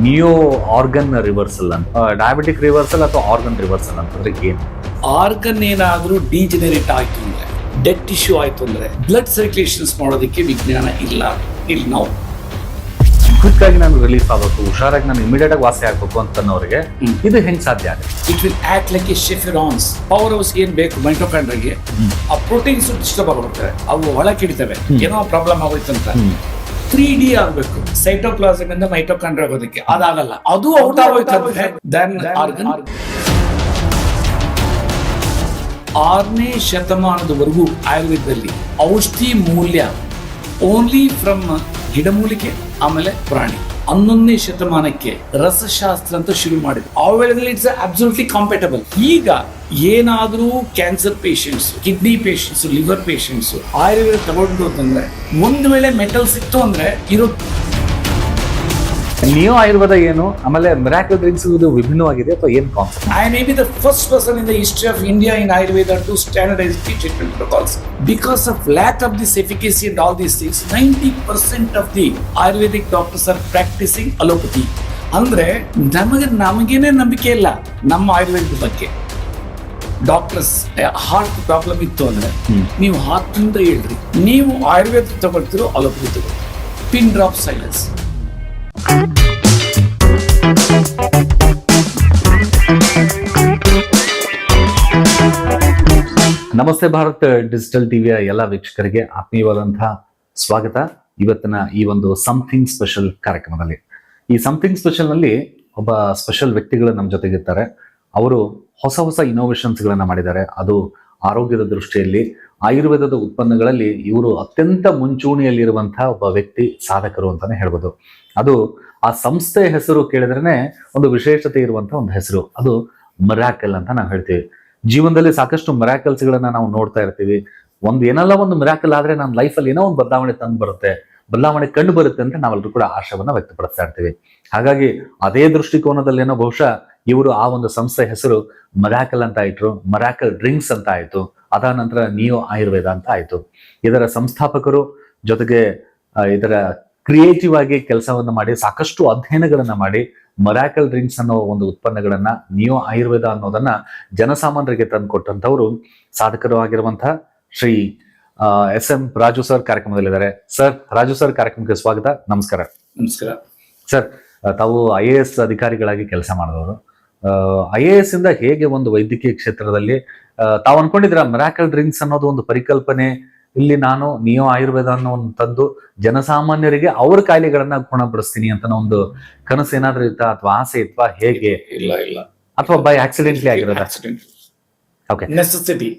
Neo organ reversal ಅಂತ, diabetic reversal ಅಥವಾ organ reversal ಅಂತಂದ್ರೆ ಏನು? ಆರ್ಗನ್ ಏನಾದ್ರೂ ಡಿಜೆನರೇಟ್ ಆಯ್ತು ಅಂದ್ರೆ, ಡೆಡ್ ಟಿಶ್ಯೂ ಆಯ್ತು ಅಂದ್ರೆ ಬ್ಲಡ್ ಸರ್ಕ್ಯುಲೇಷನ್ಸ್ ಮಾಡೋದಕ್ಕೆ ವಿಜ್ಞಾನ ಇಲ್ಲ. ಇಲ್ಲಿ ನಾವು ಕ್ವಿಕ್ ಆಗಿ ನಾನು ರಿಲೀಫ್ ಆಗಬೇಕು, ಹುಷಾರಾಗಿ ನಾನು ಇಮಿಡಿಯೇಟ್ ಆಗಿ ವಾಸಿ ಆಗ್ಬೇಕು ಅಂತನೋರಿಗೆ ಇದು ಹೆಂಗ್ ಸಾಧ್ಯ ಆಗುತ್ತೆ? It will act like a ಶೆಫಿರಾನ್ಸ್. ಪವರ್ ಹೌಸ್ ಏನ್ ಬೇಕು ಮೈಟೋಕಾಂಡ್ರಿಗೆ, ಆ ಪ್ರೋಟೀನ್ಸ್ ಡಿಸ್ಟರ್ಬ್ ಆಗಿಬಿಡ್ತವೆ, ಅವು ಒಳಗಿಡ್ತವೆ, ಏನೋ ಪ್ರಾಬ್ಲಮ್ ಆಗೋಯ್ತು ಅಂತ. 3D ಆಗ್ಬೇಕು, ಸೈಟೋಪ್ಲಾಸಮ್ ಇಂದ ಮೈಟೋಕಾಂಡ್ರಿ ಆಗೋದಕ್ಕೆ. ಅದಾಗಲ್ಲ, ಅದು ಔಟ್ ಆಗೋಯ್ತಂದ್ರೆ ದೆನ್ ಆರ್ಗನ್. 6ನೇ ಶತಮಾನದವರೆಗೂ ಆಯುರ್ವೇದದಲ್ಲಿ ಔಷಧಿ ಮೂಲ್ಯ ಓನ್ಲಿ ಫ್ರಮ್ ಗಿಡಮೂಲಿಕೆ, ಆಮೇಲೆ ಪ್ರಾಣಿ. 11ನೇ ಶತಮಾನಕ್ಕೆ ರಸಶಾಸ್ತ್ರ ಅಂತ ಶುರು ಮಾಡಿದ್ರು. ಆ ವೇಳೆಯಲ್ಲಿ ಇಟ್ಸ್ ಅಬ್ಸಲ್ಯೂಟ್ಲಿ ಕಾಂಪೇಟಬಲ್. ಈಗ ಏನಾದ್ರೂ cancer patients, kidney patients, liver patients Ayurveda ತಗೊಂಡು ಅಂತಂದ್ರೆ, ಒಂದ್ ವೇಳೆ ಮೆಟಲ್ ಸಿಕ್ತು ಅಂದ್ರೆ ಇರೋ ನಿಯೋ ಆಯುರ್ವೇದ ಏನು, ಆಮೇಲೆ ಮಿರಾಕಲ್ ಡ್ರಿಂಕ್ಸ್ ಇದು ವಿಭಿನ್ನವಾಗಿದೆ ಅಥವಾ ಏನು concept? I may be the first person in the history of India in Ayurveda to standardize the treatment protocols. Because of lack of this efficacy and all these things, 90% of the Ayurvedic doctors are practicing allopathy. ಅಂದ್ರೆ ನಮಗೇನೆ ನಂಬಿಕೆ ಇಲ್ಲ ನಮ್ಮ ಆಯುರ್ವೇದದ ಬಗ್ಗೆ. Doctors heart problem ಇತ್ತು ಅಂದ್ರೆ ನೀವು ಹಾರ್ಟ್ ಅಂತ ಹೇಳ್ರಿ, ನೀವು ಆಯುರ್ವೇದ ತಗೊಳ್ತಿರೋ ಅಲೋಪತಿ ತಗೊಳ್ಳಿ. Pin drop silence. ನಮಸ್ತೆ ಭಾರತ್ ಡಿಜಿಟಲ್ ಟಿವಿಯ ಎಲ್ಲ ವೀಕ್ಷಕರಿಗೆ ಆತ್ಮೀಯವಾದಂತಹ ಸ್ವಾಗತ. ಇವತ್ತಿನ ಈ ಒಂದು ಸಮಥಿಂಗ್ ಸ್ಪೆಷಲ್ ಕಾರ್ಯಕ್ರಮದಲ್ಲಿ, ಈ ಸಮಥಿಂಗ್ ಸ್ಪೆಷಲ್ ನಲ್ಲಿ ಒಬ್ಬ ಸ್ಪೆಷಲ್ ವ್ಯಕ್ತಿಗಳು ನಮ್ಮ ಜೊತೆಗಿರ್ತಾರೆ. ಅವರು ಹೊಸ ಹೊಸ ಇನೋವೇಷನ್ಸ್ ಗಳನ್ನ ಮಾಡಿದ್ದಾರೆ. ಅದು ಆರೋಗ್ಯದ ದೃಷ್ಟಿಯಲ್ಲಿ ಆಯುರ್ವೇದದ ಉತ್ಪನ್ನಗಳಲ್ಲಿ ಇವರು ಅತ್ಯಂತ ಮುಂಚೂಣಿಯಲ್ಲಿರುವಂತಹ ಒಬ್ಬ ವ್ಯಕ್ತಿ, ಸಾಧಕರು ಅಂತಾನೆ ಹೇಳ್ಬೋದು. ಅದು ಆ ಸಂಸ್ಥೆಯ ಹೆಸರು ಕೇಳಿದ್ರೇನೆ ಒಂದು ವಿಶೇಷತೆ ಇರುವಂತಹ ಒಂದು ಹೆಸರು, ಅದು ಮಿರಾಕಲ್ ಅಂತ ನಾವು ಹೇಳ್ತೀವಿ. ಜೀವನದಲ್ಲಿ ಸಾಕಷ್ಟು ಮಿರಾಕಲ್ಸ್ ಗಳನ್ನ ನಾವು ನೋಡ್ತಾ ಇರ್ತೀವಿ. ಏನಲ್ಲ ಒಂದು ಮಿರಾಕಲ್ ಆದ್ರೆ ನಮ್ಮ ಲೈಫಲ್ಲಿ ಏನೋ ಒಂದು ಬದಲಾವಣೆ ತಂದು ಬರುತ್ತೆ, ಬದಲಾವಣೆ ಕಂಡು ಬರುತ್ತೆ ಅಂತ ನಾವೆಲ್ಲರೂ ಕೂಡ ಆಶಯವನ್ನ ವ್ಯಕ್ತಪಡಿಸ್ತಾ ಇರ್ತೀವಿ. ಹಾಗಾಗಿ ಅದೇ ದೃಷ್ಟಿಕೋನದಲ್ಲೇನೋ ಬಹುಶಃ ಇವರು ಆ ಒಂದು ಸಂಸ್ಥೆ ಹೆಸರು ಮಿರಾಕಲ್ ಅಂತ ಇಟ್ರು, ಮಿರಾಕಲ್ ಡ್ರಿಂಕ್ಸ್ ಅಂತ ಆಯ್ತು. ಅದಾದ ನಂತರ ನಿಯೋ ಆಯುರ್ವೇದ ಅಂತ ಆಯ್ತು. ಇದರ ಸಂಸ್ಥಾಪಕರು, ಜೊತೆಗೆ ಇದರ ಕ್ರಿಯೇಟಿವ್ ಆಗಿ ಕೆಲಸವನ್ನ ಮಾಡಿ, ಸಾಕಷ್ಟು ಅಧ್ಯಯನಗಳನ್ನ ಮಾಡಿ ಮಿರಾಕಲ್ ಡ್ರಿಂಕ್ಸ್ ಅನ್ನೋ ಒಂದು ಉತ್ಪನ್ನಗಳನ್ನ, ನಿಯೋ ಆಯುರ್ವೇದ ಅನ್ನೋದನ್ನ ಜನಸಾಮಾನ್ಯರಿಗೆ ತಂದು ಕೊಟ್ಟಂತವರು ಸಾಧಕರು ಆಗಿರುವಂತಹ ಶ್ರೀ SM ರಾಜು ಸರ್ ಕಾರ್ಯಕ್ರಮದಲ್ಲಿದ್ದಾರೆ. ಸರ್, ರಾಜು ಸರ್ ಕಾರ್ಯಕ್ರಮಕ್ಕೆ ಸ್ವಾಗತ. ನಮಸ್ಕಾರ. ನಮಸ್ಕಾರ ಸರ್, ತಾವು IAS ಅಧಿಕಾರಿಗಳಾಗಿ ಕೆಲಸ ಮಾಡಿದವರು. IAS ಇಂದ ಹೇಗೆ ಒಂದು ವೈದ್ಯಕೀಯ ಕ್ಷೇತ್ರದಲ್ಲಿ ತಾವು ಅನ್ಕೊಂಡಿದ್ರ ಮಿರಾಕಲ್ ಡ್ರಿಂಕ್ಸ್ ಅನ್ನೋದು ಒಂದು ಪರಿಕಲ್ಪನೆ, ಇಲ್ಲಿ ನಾನು ನಿಯೋ ಆಯುರ್ವೇದ ಅನ್ನೋ ಒಂದು ತಂದು ಜನಸಾಮಾನ್ಯರಿಗೆ ಅವ್ರ ಕಾಯಿಲೆಗಳನ್ನ ಗುಣಪಡಿಸ್ತೀನಿ ಅಂತ ಒಂದು ಕನಸು ಏನಾದ್ರೂ ಇತ್ತಾ, ಅಥವಾ ಆಸೆ ಇತ್ವಾ, ಹೇಗೆ? ಇಲ್ಲ. ಅಥವಾ ಬೈ ಆಕ್ಸಿಡೆಂಟ್ಲಿ ಆಗಿರೋದು? Okay, necessity.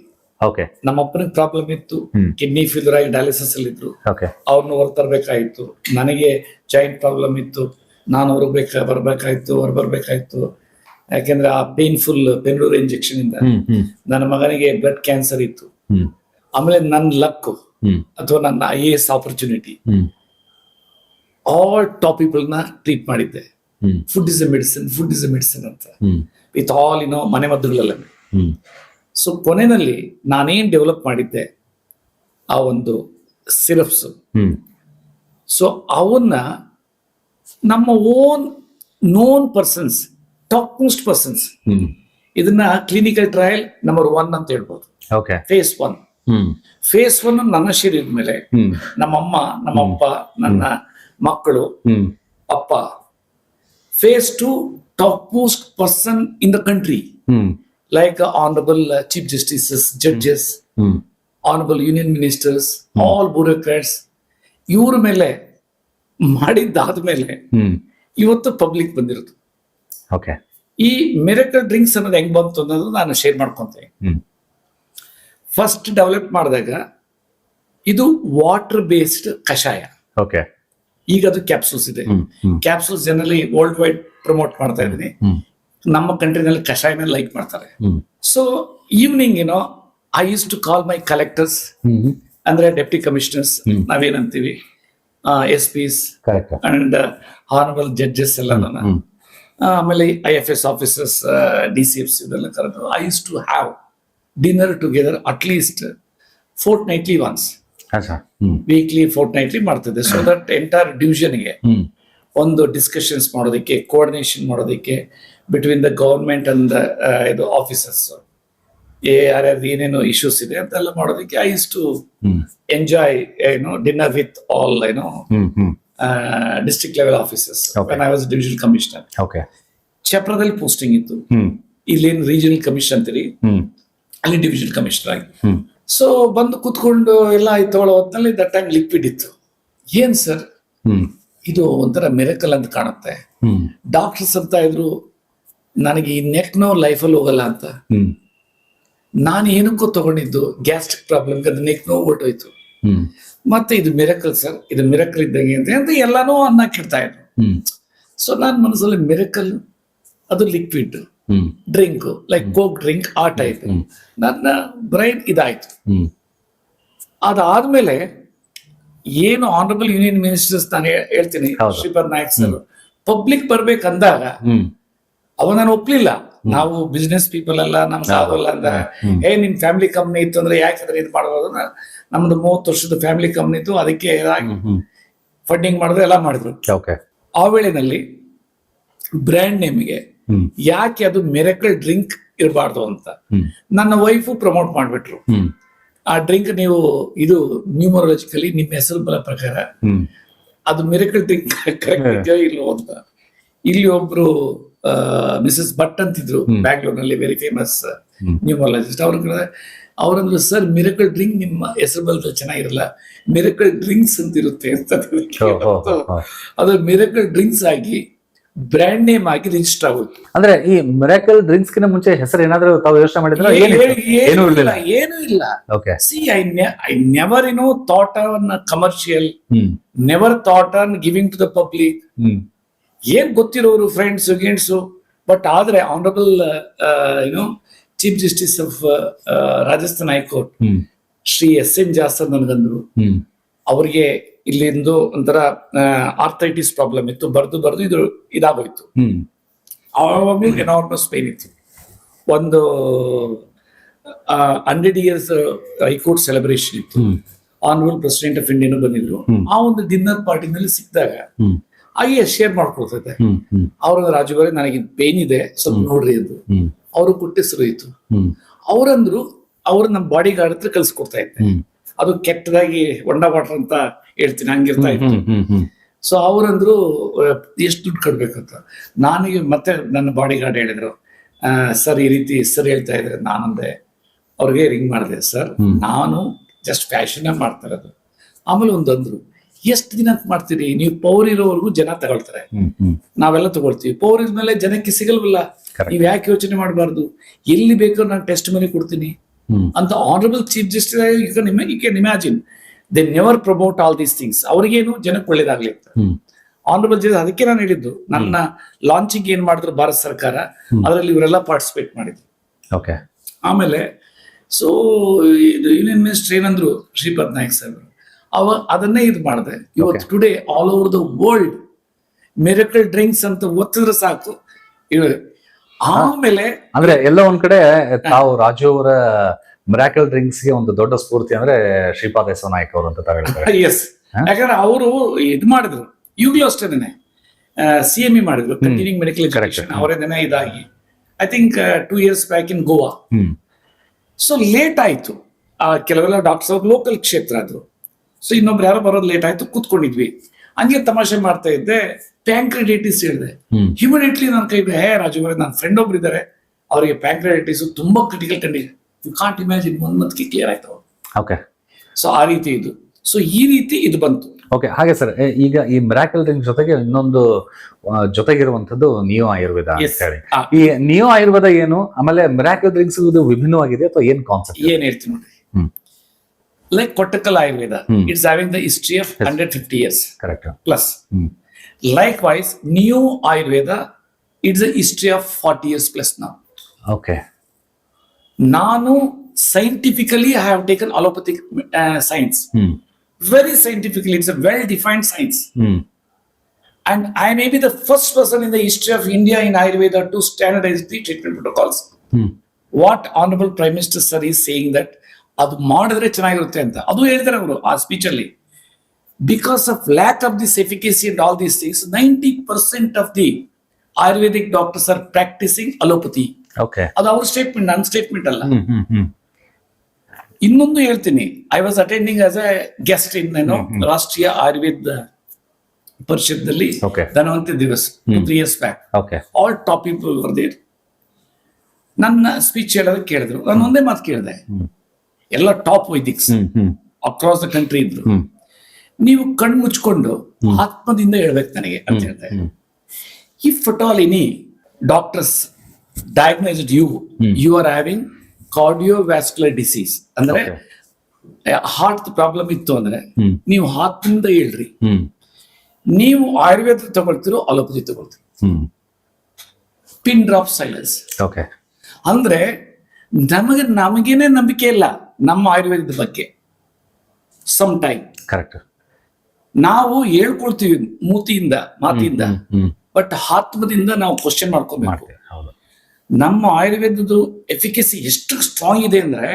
ಓಕೆ. ನಮ್ಮ ಅಪ್ಪನಿಗೆ ಪ್ರಾಬ್ಲಮ್ ಇತ್ತು, ಕಿಡ್ನಿ ಫೇಲ್ಯೂರ್ ಆಗಿ ಡಯಾಲಿಸಿಸ್ ಅಲ್ಲಿ ಇದ್ರು. ಅವ್ರನ್ನ ಹೊರತರ್ಬೇಕಾಯ್ತು. ನನಗೆ ಜಾಯಿಂಟ್ ಪ್ರಾಬ್ಲಮ್ ಇತ್ತು, ನಾನು ಹೊರಬರ್ಬೇಕಾಯ್ತು. ಯಾಕೆಂದ್ರೆ ಆ ಪೇನ್ಫುಲ್ ಪೆನ್ಡೂರ್ ಇಂಜೆಕ್ಷನ್ ಇಂದ ನನ್ನ ಮಗನಿಗೆ ಬ್ಲಡ್ ಕ್ಯಾನ್ಸರ್ ಇತ್ತು. ಆಮೇಲೆ ನನ್ನ ಲಕ್ ಅಥವಾ ನನ್ನ IAS opportunity, all top people ನ ಟ್ರೀಟ್ ಮಾಡಿದ್ದೆ. ಫುಡ್ ಇಸ್ ಎ ಮೆಡಿಸಿನ್ ಅಂತ, ವಿತ್ ಆಲ್ ಮನೆ ಮದ್ದುಗಳೆಲ್ಲ. ಸೊ ಕೊನೆಯಲ್ಲಿ ನಾನೇನ್ ಡೆವಲಪ್ ಮಾಡಿದ್ದೆ ಆ ಒಂದು ಸಿರಪ್ಸ್. ಸೊ ಅವನ್ನ ನಮ್ಮ own known persons, top most persons, ಇದನ್ನ ಕ್ಲಿನಿಕಲ್ ಟ್ರಯಲ್ ನಂಬರ್ 1 ಅಂತ ಹೇಳ್ಬೋದು. ಫೇಸ್ 1. ಫೇಸ್ 1 ನನ್ನ ಶರೀರದ ಮೇಲೆ, ನಮ್ಮಮ್ಮ, ನಮ್ಮಪ್ಪ, ನನ್ನ ಮಕ್ಕಳು, ಅಪ್ಪ. Phase 2 top most person in the country, like honorable chief justices, judges, honorable union ministers, all bureaucrats. ಇವ್ರ ಮೇಲೆ ಮಾಡಿದ್ದಾದ್ಮೇಲೆ ಇವತ್ತು ಪಬ್ಲಿಕ್ ಬಂದಿರೋದು. ಈ ಮಿರಾಕಲ್ ಡ್ರಿಂಕ್ಸ್ ಅನ್ನೋದು ಹೆಂಗ್ ಬಂತು ಅನ್ನೋದು ನಾನು ಶೇರ್ ಮಾಡ್ಕೊಂತೀನಿ. ಫಸ್ಟ್ ಡೆವಲಪ್ ಮಾಡಿದಾಗ ಇದು ವಾಟರ್ ಬೇಸ್ಡ್ ಕಷಾಯ. ಈಗ ಅದು ಕ್ಯಾಪ್ಸೂಲ್ಸ್ ಇದೆ. Capsules generally world wide promote ಮಾಡ್ತಾ ಇದ್ದೀನಿ. ನಮ್ಮ ಕಂಟ್ರಿನಲ್ಲಿ ಕಷಾಯನ ಲೈಕ್ ಮಾಡ್ತಾರೆ. So evening I use to call my collectors, ಅಂದ್ರೆ ಡೆಪ್ಟಿ ಕಮಿಷನರ್ಸ್ ನಾವೇನಂತೀವಿ, SPs ಅಂಡ್ ಹಾನರಬಲ್ ಜಡ್ಜಸ್ ಎಲ್ಲ, ಆಮೇಲೆ IFS ಆಫೀಸರ್ಸ್, DCFs ಇದೆಲ್ಲ ಕರೆದು I use to have dinner together at least fortnightly once, weekly fortnightly ಮಾಡ್ತಿದ್ದೆ. ಸೊ ದಟ್ ಎಂಟೈರ್ ಡಿವಿಷನ್ಗೆ ಒಂದು discussions ಮಾಡೋದಕ್ಕೆ, coordination ಮಾಡೋದಕ್ಕೆ ಬಿಟ್ವೀನ್ ದ ಗವರ್ಮೆಂಟ್ ಅಂಡ್ ಇದು ಆಫೀಸರ್ಸ್, ಯಾರ್ಯಾರು ಏನೇನೋ ಇಶ್ಯೂಸ್ ಇದೆ ಅಂತೆಲ್ಲ ಮಾಡೋದಕ್ಕೆ I use to enjoy dinner with all district level officers when I was divisional commissioner. Okay. ಚಪ್ರದಲ್ಲಿ ಪೋಸ್ಟಿಂಗ್ ಇತ್ತು, ಇಲ್ಲೇನು ರೀಜನಲ್ ಕಮಿಷನ್ ಅಂತೀರಿ, ಅಲ್ಲಿ ಡಿವಿಷನಲ್ ಕಮಿಷನರ್ ಆಗಿ. ಸೊ ಬಂದು ಕುತ್ಕೊಂಡು ಎಲ್ಲ ಆಯ್ತು ಹೊತ್ತಲ್ಲಿ ದಟ್ ಟೈಮ್ ಲಿಕ್ವಿಡ್ ಇತ್ತು. ಏನ್ ಸರ್ ಇದು ಒಂಥರ ಮಿರಕಲ್ ಅಂತ ಕಾಣುತ್ತೆ. ಡಾಕ್ಟರ್ಸ್ ಅಂತ ಇದ್ರು ನನಗೆ ಈ ನೆಕ್ ನೋವು ಲೈಫಲ್ಲಿ ಹೋಗಲ್ಲ ಅಂತ. ನಾನು ಏನಕ್ಕೂ ತಗೊಂಡಿದ್ದು ಗ್ಯಾಸ್ಟ್ರಿಕ್ ಪ್ರಾಬ್ಲಮ್, ಅದು ನೆಕ್ ನೋವು ಹೊರಟೋಯ್ತು. ಮತ್ತೆ ಇದು ಮಿರಕಲ್ ಸರ್, ಇದು ಮಿರಕಲ್ ಇದ್ದಂಗೆ ಅಂತ ಎಲ್ಲಾನು ಅನ್ನಕ್ಕಿಡ್ತಾ ಇದ್ರು. ಸೊ ನಾನು ಮನಸ್ಸಲ್ಲಿ ಮಿರಕಲ್, ಅದು liquid drink like coke drink ಆ ಟೈಪ್ ನನ್ನ ಬ್ರೈನ್ ಇದಾಯ್ತು. ಅದಾದ್ಮೇಲೆ ಏನು ಆನರಬಲ್ ಯೂನಿಯನ್ ಮಿನಿಸ್ಟರ್ಸ್ ನಾನು ಹೇಳ್ತೀನಿ, ಶ್ರೀಪಾದ್ ನಾಯಕ್ ಸರ್ ಪಬ್ಲಿಕ್ ಬರ್ಬೇಕಂದಾಗ ಅವ ನಾನು ಒಪ್ಲಿಲ್ಲ. ನಾವು ಬಿಸ್ನೆಸ್ ಪೀಪಲ್ ಅಲ್ಲ, ನಮ್ಗೆ ಆಗೋಲ್ಲ ಅಂದ್ರೆ ನಿಮ್ ಫ್ಯಾಮಿಲಿ ಕಂಪ್ನಿ ಇತ್ತು ಅಂದ್ರೆ ಯಾಕಂದ್ರೆ ಇದು ಮಾಡ್ಬೋದು. ನಮ್ದು 30 ವರ್ಷದ ಫ್ಯಾಮಿಲಿ ಕಂಪ್ನಿ ಇತ್ತು, ಅದಕ್ಕೆ ಫಂಡಿಂಗ್ ಮಾಡಿದ್ರು, ಎಲ್ಲ ಮಾಡಿದ್ರು. ಆ ವೇಳೆನಲ್ಲಿ ಬ್ರ್ಯಾಂಡ್ ನೇಮ್ಗೆ ಯಾಕೆ ಅದು ಮಿರಕಲ್ ಡ್ರಿಂಕ್ ಇರಬಾರ್ದು ಅಂತ ನನ್ನ ವೈಫು ಪ್ರಮೋಟ್ ಮಾಡ್ಬಿಟ್ರು. ಆ ಡ್ರಿಂಕ್ ನೀವು ಇದು ನ್ಯೂಮರಾಲಜಿಕಲಿ ನಿಮ್ಮ ಹೆಸರು ಬಲ ಪ್ರಕಾರ ಅದು ಮಿರಕಲ್ ಡ್ರಿಂಕ್ ಕರೆಕ್ಟ್ ಇದೆಯೋ ಇಲ್ವೋ ಅಂತ. ಇಲ್ಲಿ ಒಬ್ರು ಮಿಸಸ್ ಭಟ್ ಅಂತಿದ್ರು, ಬ್ಯಾಂಗ್ಳೂರ್ನಲ್ಲಿ ವೆರಿ ಫೇಮಸ್ ನ್ಯೂಮರಾಲಜಿಸ್ಟ್. ಅವ್ರಂದ್ರು ಸರ್ ಮಿರಕಲ್ ಡ್ರಿಂಕ್ ನಿಮ್ಮ ಹೆಸರು ಬಲ ಚೆನ್ನಾಗಿರಲ್ಲ, ಮಿರಕಲ್ ಡ್ರಿಂಕ್ಸ್ ಅಂತ ಇರುತ್ತೆ ಅಂತ. ಅದು ಮಿರಕಲ್ ಡ್ರಿಂಕ್ಸ್ ಆಗಿ ಬ್ರ್ಯಾಂಡ್ ನೇಮ್ ಆಗಿ ರಿಜಿಸ್ಟರ್ ಆಗುತ್ತೆ. ಅಂದ್ರೆ ಈ ಮಿರಾಕಲ್ ಡ್ರಿಂಕ್ಸ್ ಕಿಂತ ಮುಂಚೆ ಹೆಸರು ಏನಾದ್ರು ತಾವು ಯೋಚನೆ ಮಾಡಿದ್ರೆ? ಏನು ಇಲ್ಲ. See I never thought on commercial, never thought on giving to the public. ಏನ್ ಗೊತ್ತಿರೋರು ಫ್ರೆಂಡ್ಸ್ ಗಿಂಡ್ಸ್. ಬಟ್ ಆದ್ರೆ honourable chief justice of Rajasthan high court Shri SN ಜಾಸರ್ ನನಗಂದ್ರು, ಅವ್ರಿಗೆ ಇಲ್ಲಿಂದು ಒಂಥರ ಆರ್ಥೈಟಿಸ್ ಪ್ರಾಬ್ಲಮ್ ಇತ್ತು, ಬರ್ದು ಇದು ಇದಾಗೋಯ್ತು. ಆವಾಗಲೂ ಎನಾರ್ಮಸ್ ಪೇನ್ ಇತ್ತು. ಒಂದು 100 years ಹೈಕೋರ್ಟ್ ಸೆಲೆಬ್ರೇಷನ್ ಇತ್ತು. ಆನರಬಲ್ ಪ್ರೆಸಿಡೆಂಟ್ ಆಫ್ ಇಂಡಿಯಾನು ಬಂದಿದ್ರು. ಆ ಒಂದು ಡಿನ್ನರ್ ಪಾರ್ಟಿನಲ್ಲಿ ಸಿಕ್ಕಿದಾಗ ಹಾಗೆ ಶೇರ್ ಮಾಡ್ಕೊಳ್ತೈತೆ. ಅವ್ರ ರಾಜುಗಾರಿ ನನಗೆ ಪೇನ್ ಇದೆ ಸ್ವಲ್ಪ ನೋಡ್ರಿ ಎಂದು ಅವರು ಕೊಟ್ಟಿಸ್ರು ಇತ್ತು. ಅವ್ರಂದ್ರು ಅವ್ರು ನಮ್ಮ ಬಾಡಿ ಗಾರ್ಡ್ ಹತ್ರ ಕಲ್ಸ್ಕೊಡ್ತಾ ಇದ್ದೆ. ಅದು ಕೆಟ್ಟದಾಗಿ ಒಂಡಾ ವಾಟರ್ ಅಂತ ಹೇಳ್ತೀನಿ, ಹಂಗಿರ್ತಾ ಇತ್ತು. ಸೊ ಅವ್ರಂದ್ರು ಎಷ್ಟು ದುಡ್ಡು ಕಟ್ಬೇಕಂತ. ನನಗೆ ಮತ್ತೆ ನನ್ನ ಬಾಡಿ ಗಾರ್ಡ್ ಹೇಳಿದ್ರು, ಸರ್ ಈ ರೀತಿ ಸರ್ ಹೇಳ್ತಾ ಇದ್ರೆ ನಾನಂದೆ. ಅವ್ರಿಗೆ ರಿಂಗ್ ಮಾಡಿದೆ, ಸರ್ ನಾನು ಜಸ್ಟ್ ಫ್ಯಾಷನ್ ಮಾಡ್ತಾ ಇರೋದು. ಆಮೇಲೆ ಒಂದಂದ್ರು, ಎಷ್ಟು ದಿನ ಮಾಡ್ತೀರಿ ನೀವು? ಪವರ್ ಇರೋವರೆಗೂ ಜನ ತಗೊಳ್ತಾರೆ, ನಾವೆಲ್ಲ ತಗೊಳ್ತೀವಿ. ಪವರ್ ಇದ್ಮೇಲೆ ಜನಕ್ಕೆ ಸಿಗಲ್ವಲ್ಲ, ನೀವ್ ಯಾಕೆ ಯೋಚನೆ ಮಾಡಬಾರ್ದು? ಎಲ್ಲಿ ಬೇಕೋ ನಾನು ಟೆಸ್ಟ್ ಮನಿ ಕೊಡ್ತೀನಿ ಅಂತ honourable chief justice you can imagine they never promote all these things. ಅವ್ರಿಗೇನು ಜನಕ್ಕೆ ಒಳ್ಳೇದಾಗ್ಲಿ ಅಂತ ಆನರಬಲ್ ಜಸ್ಟಿಸ್. ಅದಕ್ಕೆ ನಾನು ಹೇಳಿದ್ದು, ನನ್ನ ಲಾಂಚಿಂಗ್ ಏನ್ ಮಾಡಿದ್ರು ಭಾರತ ಸರ್ಕಾರ, ಅದರಲ್ಲಿ ಇವರೆಲ್ಲ ಪಾರ್ಟಿಸಿಪೇಟ್ ಮಾಡಿದ್ರು. ಆಮೇಲೆ ಸೊ ಇದು ಯೂನಿಯನ್ ಮಿನಿಸ್ಟರ್ ಏನಂದ್ರು ಶ್ರೀಪಾದ್ ನಾಯಕ್ ಸಾಹೇಬ್, ಅದನ್ನೇ ಇದು ಮಾಡಿದೆ. ಇವತ್ತು today all over the world miracle drinks ಅಂತ ಒತ್ತಿದ್ರೆ ಸಾಕು. ಆಮೇಲೆ ಅಂದ್ರೆ ಎಲ್ಲ ಒಂದ್ ಕಡೆ ತಾವು ರಾಜು ಅವರ ಮಿರಾಕಲ್ ಡ್ರಿಂಕ್ಸ್ ಗೆ ಒಂದು ದೊಡ್ಡ ಸ್ಫೂರ್ತಿ ಅಂದ್ರೆ ಶ್ರೀಪಾದ್ ಯಶೋ ನಾಯಕ್ ಅವರು ಅಂತ ಹೇಳ್ತಾರೆ. ಎಸ್, ಯಾಕಂದ್ರೆ ಅವರು ಇದು ಮಾಡಿದ್ರು, ಈಗಲೂ ಅಷ್ಟೇನೆ CME ಮಾಡಿದ್ರು, ಕಂಟಿನ್ಯೂಯಿಂಗ್ ಮೆಡಿಕಲ್ ಎಜುಕೇಶನ್ ಅವರೇನೆ ಇದಾಗಿ I think 2 years back in Goa. So late ಆಯ್ತು, ಕೆಲವೆಲ್ಲ ಡಾಕ್ಟರ್ಸ್ ಅವ್ರು ಲೋಕಲ್ ಕ್ಷೇತ್ರ ಆದ್ರು. ಸೊ ಇನ್ನೊಬ್ರು ಯಾರೋ ಬರೋದು ಲೇಟ್ ಆಯ್ತು, ಕೂತ್ಕೊಂಡಿದ್ವಿ. ಹಂಗೆ ತಮಾಷೆ ಮಾಡ್ತಾ ಇದ್ದೆ, ಪ್ಯಾಂಕ್ರೆಡೈಟಿಸ್ ಹೇಳಿದೆ. ಇಮಿಡಿಯೇಟ್ಲಿ ನನ್ನ ಕೈಗೆ ರಾಜು ನನ್ನ ಫ್ರೆಂಡ್ ಒಬ್ರು ಇದ್ದಾರೆ, ಅವರಿಗೆ ಪ್ಯಾಂಕ್ರೆಡೈಟಿಸ್ ತುಂಬಾ critical condition, you can't imagine, 1 month clear ಆಯ್ತು. ಸೊ ಆ ರೀತಿ ಇದು. ಸೊ ಈ ರೀತಿ ಇದು ಬಂತು. ಹಾಗೆ ಸರ್, ಈಗ ಈ ಮಿರಾಕಲ್ ಡ್ರಿಂಕ್ ಜೊತೆಗೆ ಇನ್ನೊಂದು ಜೊತೆಗಿರುವಂತದ್ದು ನಿಯೋ ಆಯುರ್ವೇದ ಅಂತ ಹೇಳಿ. ಈ ನಿಯೋ ಆಯುರ್ವೇದ ಏನು, ಆಮೇಲೆ ಮಿರಾಕಲ್ ಡ್ರಿಂಕ್ಸ್ ಇದು ವಿಭಿನ್ನವಾಗಿದೆ ಅಥವಾ ಏನ್ ಕಾನ್ಸೆಪ್ಟ್? ಏನ್ ಹೇಳ್ತೀನಿ ನೋಡಿ, like Kottakkal Ayurveda, it's having the history of 150 years correct plus. Likewise, New Ayurveda, it's a history of 40 years plus now. Nanu scientifically I have taken allopathic science, very scientifically. It's a well defined science, and I may be the first person in the history of India in Ayurveda to standardize the treatment protocols. What Honorable Prime Minister Sir is saying that ಅದು ಮಾಡಿದ್ರೆ ಚೆನ್ನಾಗಿರುತ್ತೆ ಅಂತ, ಅದು ಹೇಳ್ತಾರೆ ಅವರು ಆ speech ಅಲ್ಲಿ. because of lack of this efficacy and all these things, 90% of the Ayurvedic doctors are practicing allopathy. Okay. ಅದು ಅವ್ರ ಸ್ಟೇಟ್ಮೆಂಟ್, ನನ್ನ ಸ್ಟೇಟ್ಮೆಂಟ್ ಅಲ್ಲ. ಇನ್ನೊಂದು ಹೇಳ್ತೀನಿ, I was attending as a guest in ರಾಷ್ಟ್ರೀಯ ಆಯುರ್ವೇದ ಪರಿಷತ್ದಲ್ಲಿ Okay. Dhanvanti Diwas 3 years back. Okay. All top people were there. ನನ್ನ ಸ್ಪೀಚ್ ಹೇಳೋದಕ್ಕೆ ಕೇಳಿದ್ರು, ನಾನು ಒಂದೇ ಮಾತು ಕೇಳಿದೆ, ಎಲ್ಲ ಟಾಪ್ ವೈದಿಕ್ಸ್ ಅಕ್ರಾಸ್ ದ ಕಂಟ್ರಿ ಇದ್ರು, ನೀವು ಕಣ್ಣು ಮುಚ್ಕೊಂಡು ಆತ್ಮದಿಂದ ಹೇಳ್ಬೇಕು ನನಗೆ ಅಂತ ಹೇಳಿದೆ. If at all any doctors diagnosed you are having cardiovascular disease, ಅಂದ್ರೆ ಹಾರ್ಟ್ ಪ್ರಾಬ್ಲಮ್ ಇತ್ತು ಅಂದ್ರೆ ನೀವು ಆತ್ಮದಿಂದ ಹೇಳ್ರಿ, ನೀವು ಆಯುರ್ವೇದ ತಗೊಳ್ತಿರೋ ಅಲೋಪತಿ ತಗೊಳ್ತೀರಿ, ಪಿನ್ ಡ್ರಾಪ್ ಸೈಲೆನ್ಸ್. ಓಕೆ. ಅಂದ್ರೆ ನಮಗೇನೆ ನಂಬಿಕೆ ಇಲ್ಲ ನಮ್ಮ ಆಯುರ್ವೇದದ ಬಗ್ಗೆ. ಸಮ್ ಟೈಮ್ ಕರೆಕ್ಟ್ ನಾವು ಹೇಳ್ಕೊಳ್ತೀವಿ ಮಾತಿಂದ, ಬಟ್ ಆತ್ಮದಿಂದ ನಾವು ಕ್ವಶನ್ ಮಾಡ್ಕೊಬೇಕು. ನಮ್ಮ ಆಯುರ್ವೇದದ ಎಫಿಕಸಿ ಎಷ್ಟು ಸ್ಟ್ರಾಂಗ್ ಇದೆ ಅಂದ್ರೆ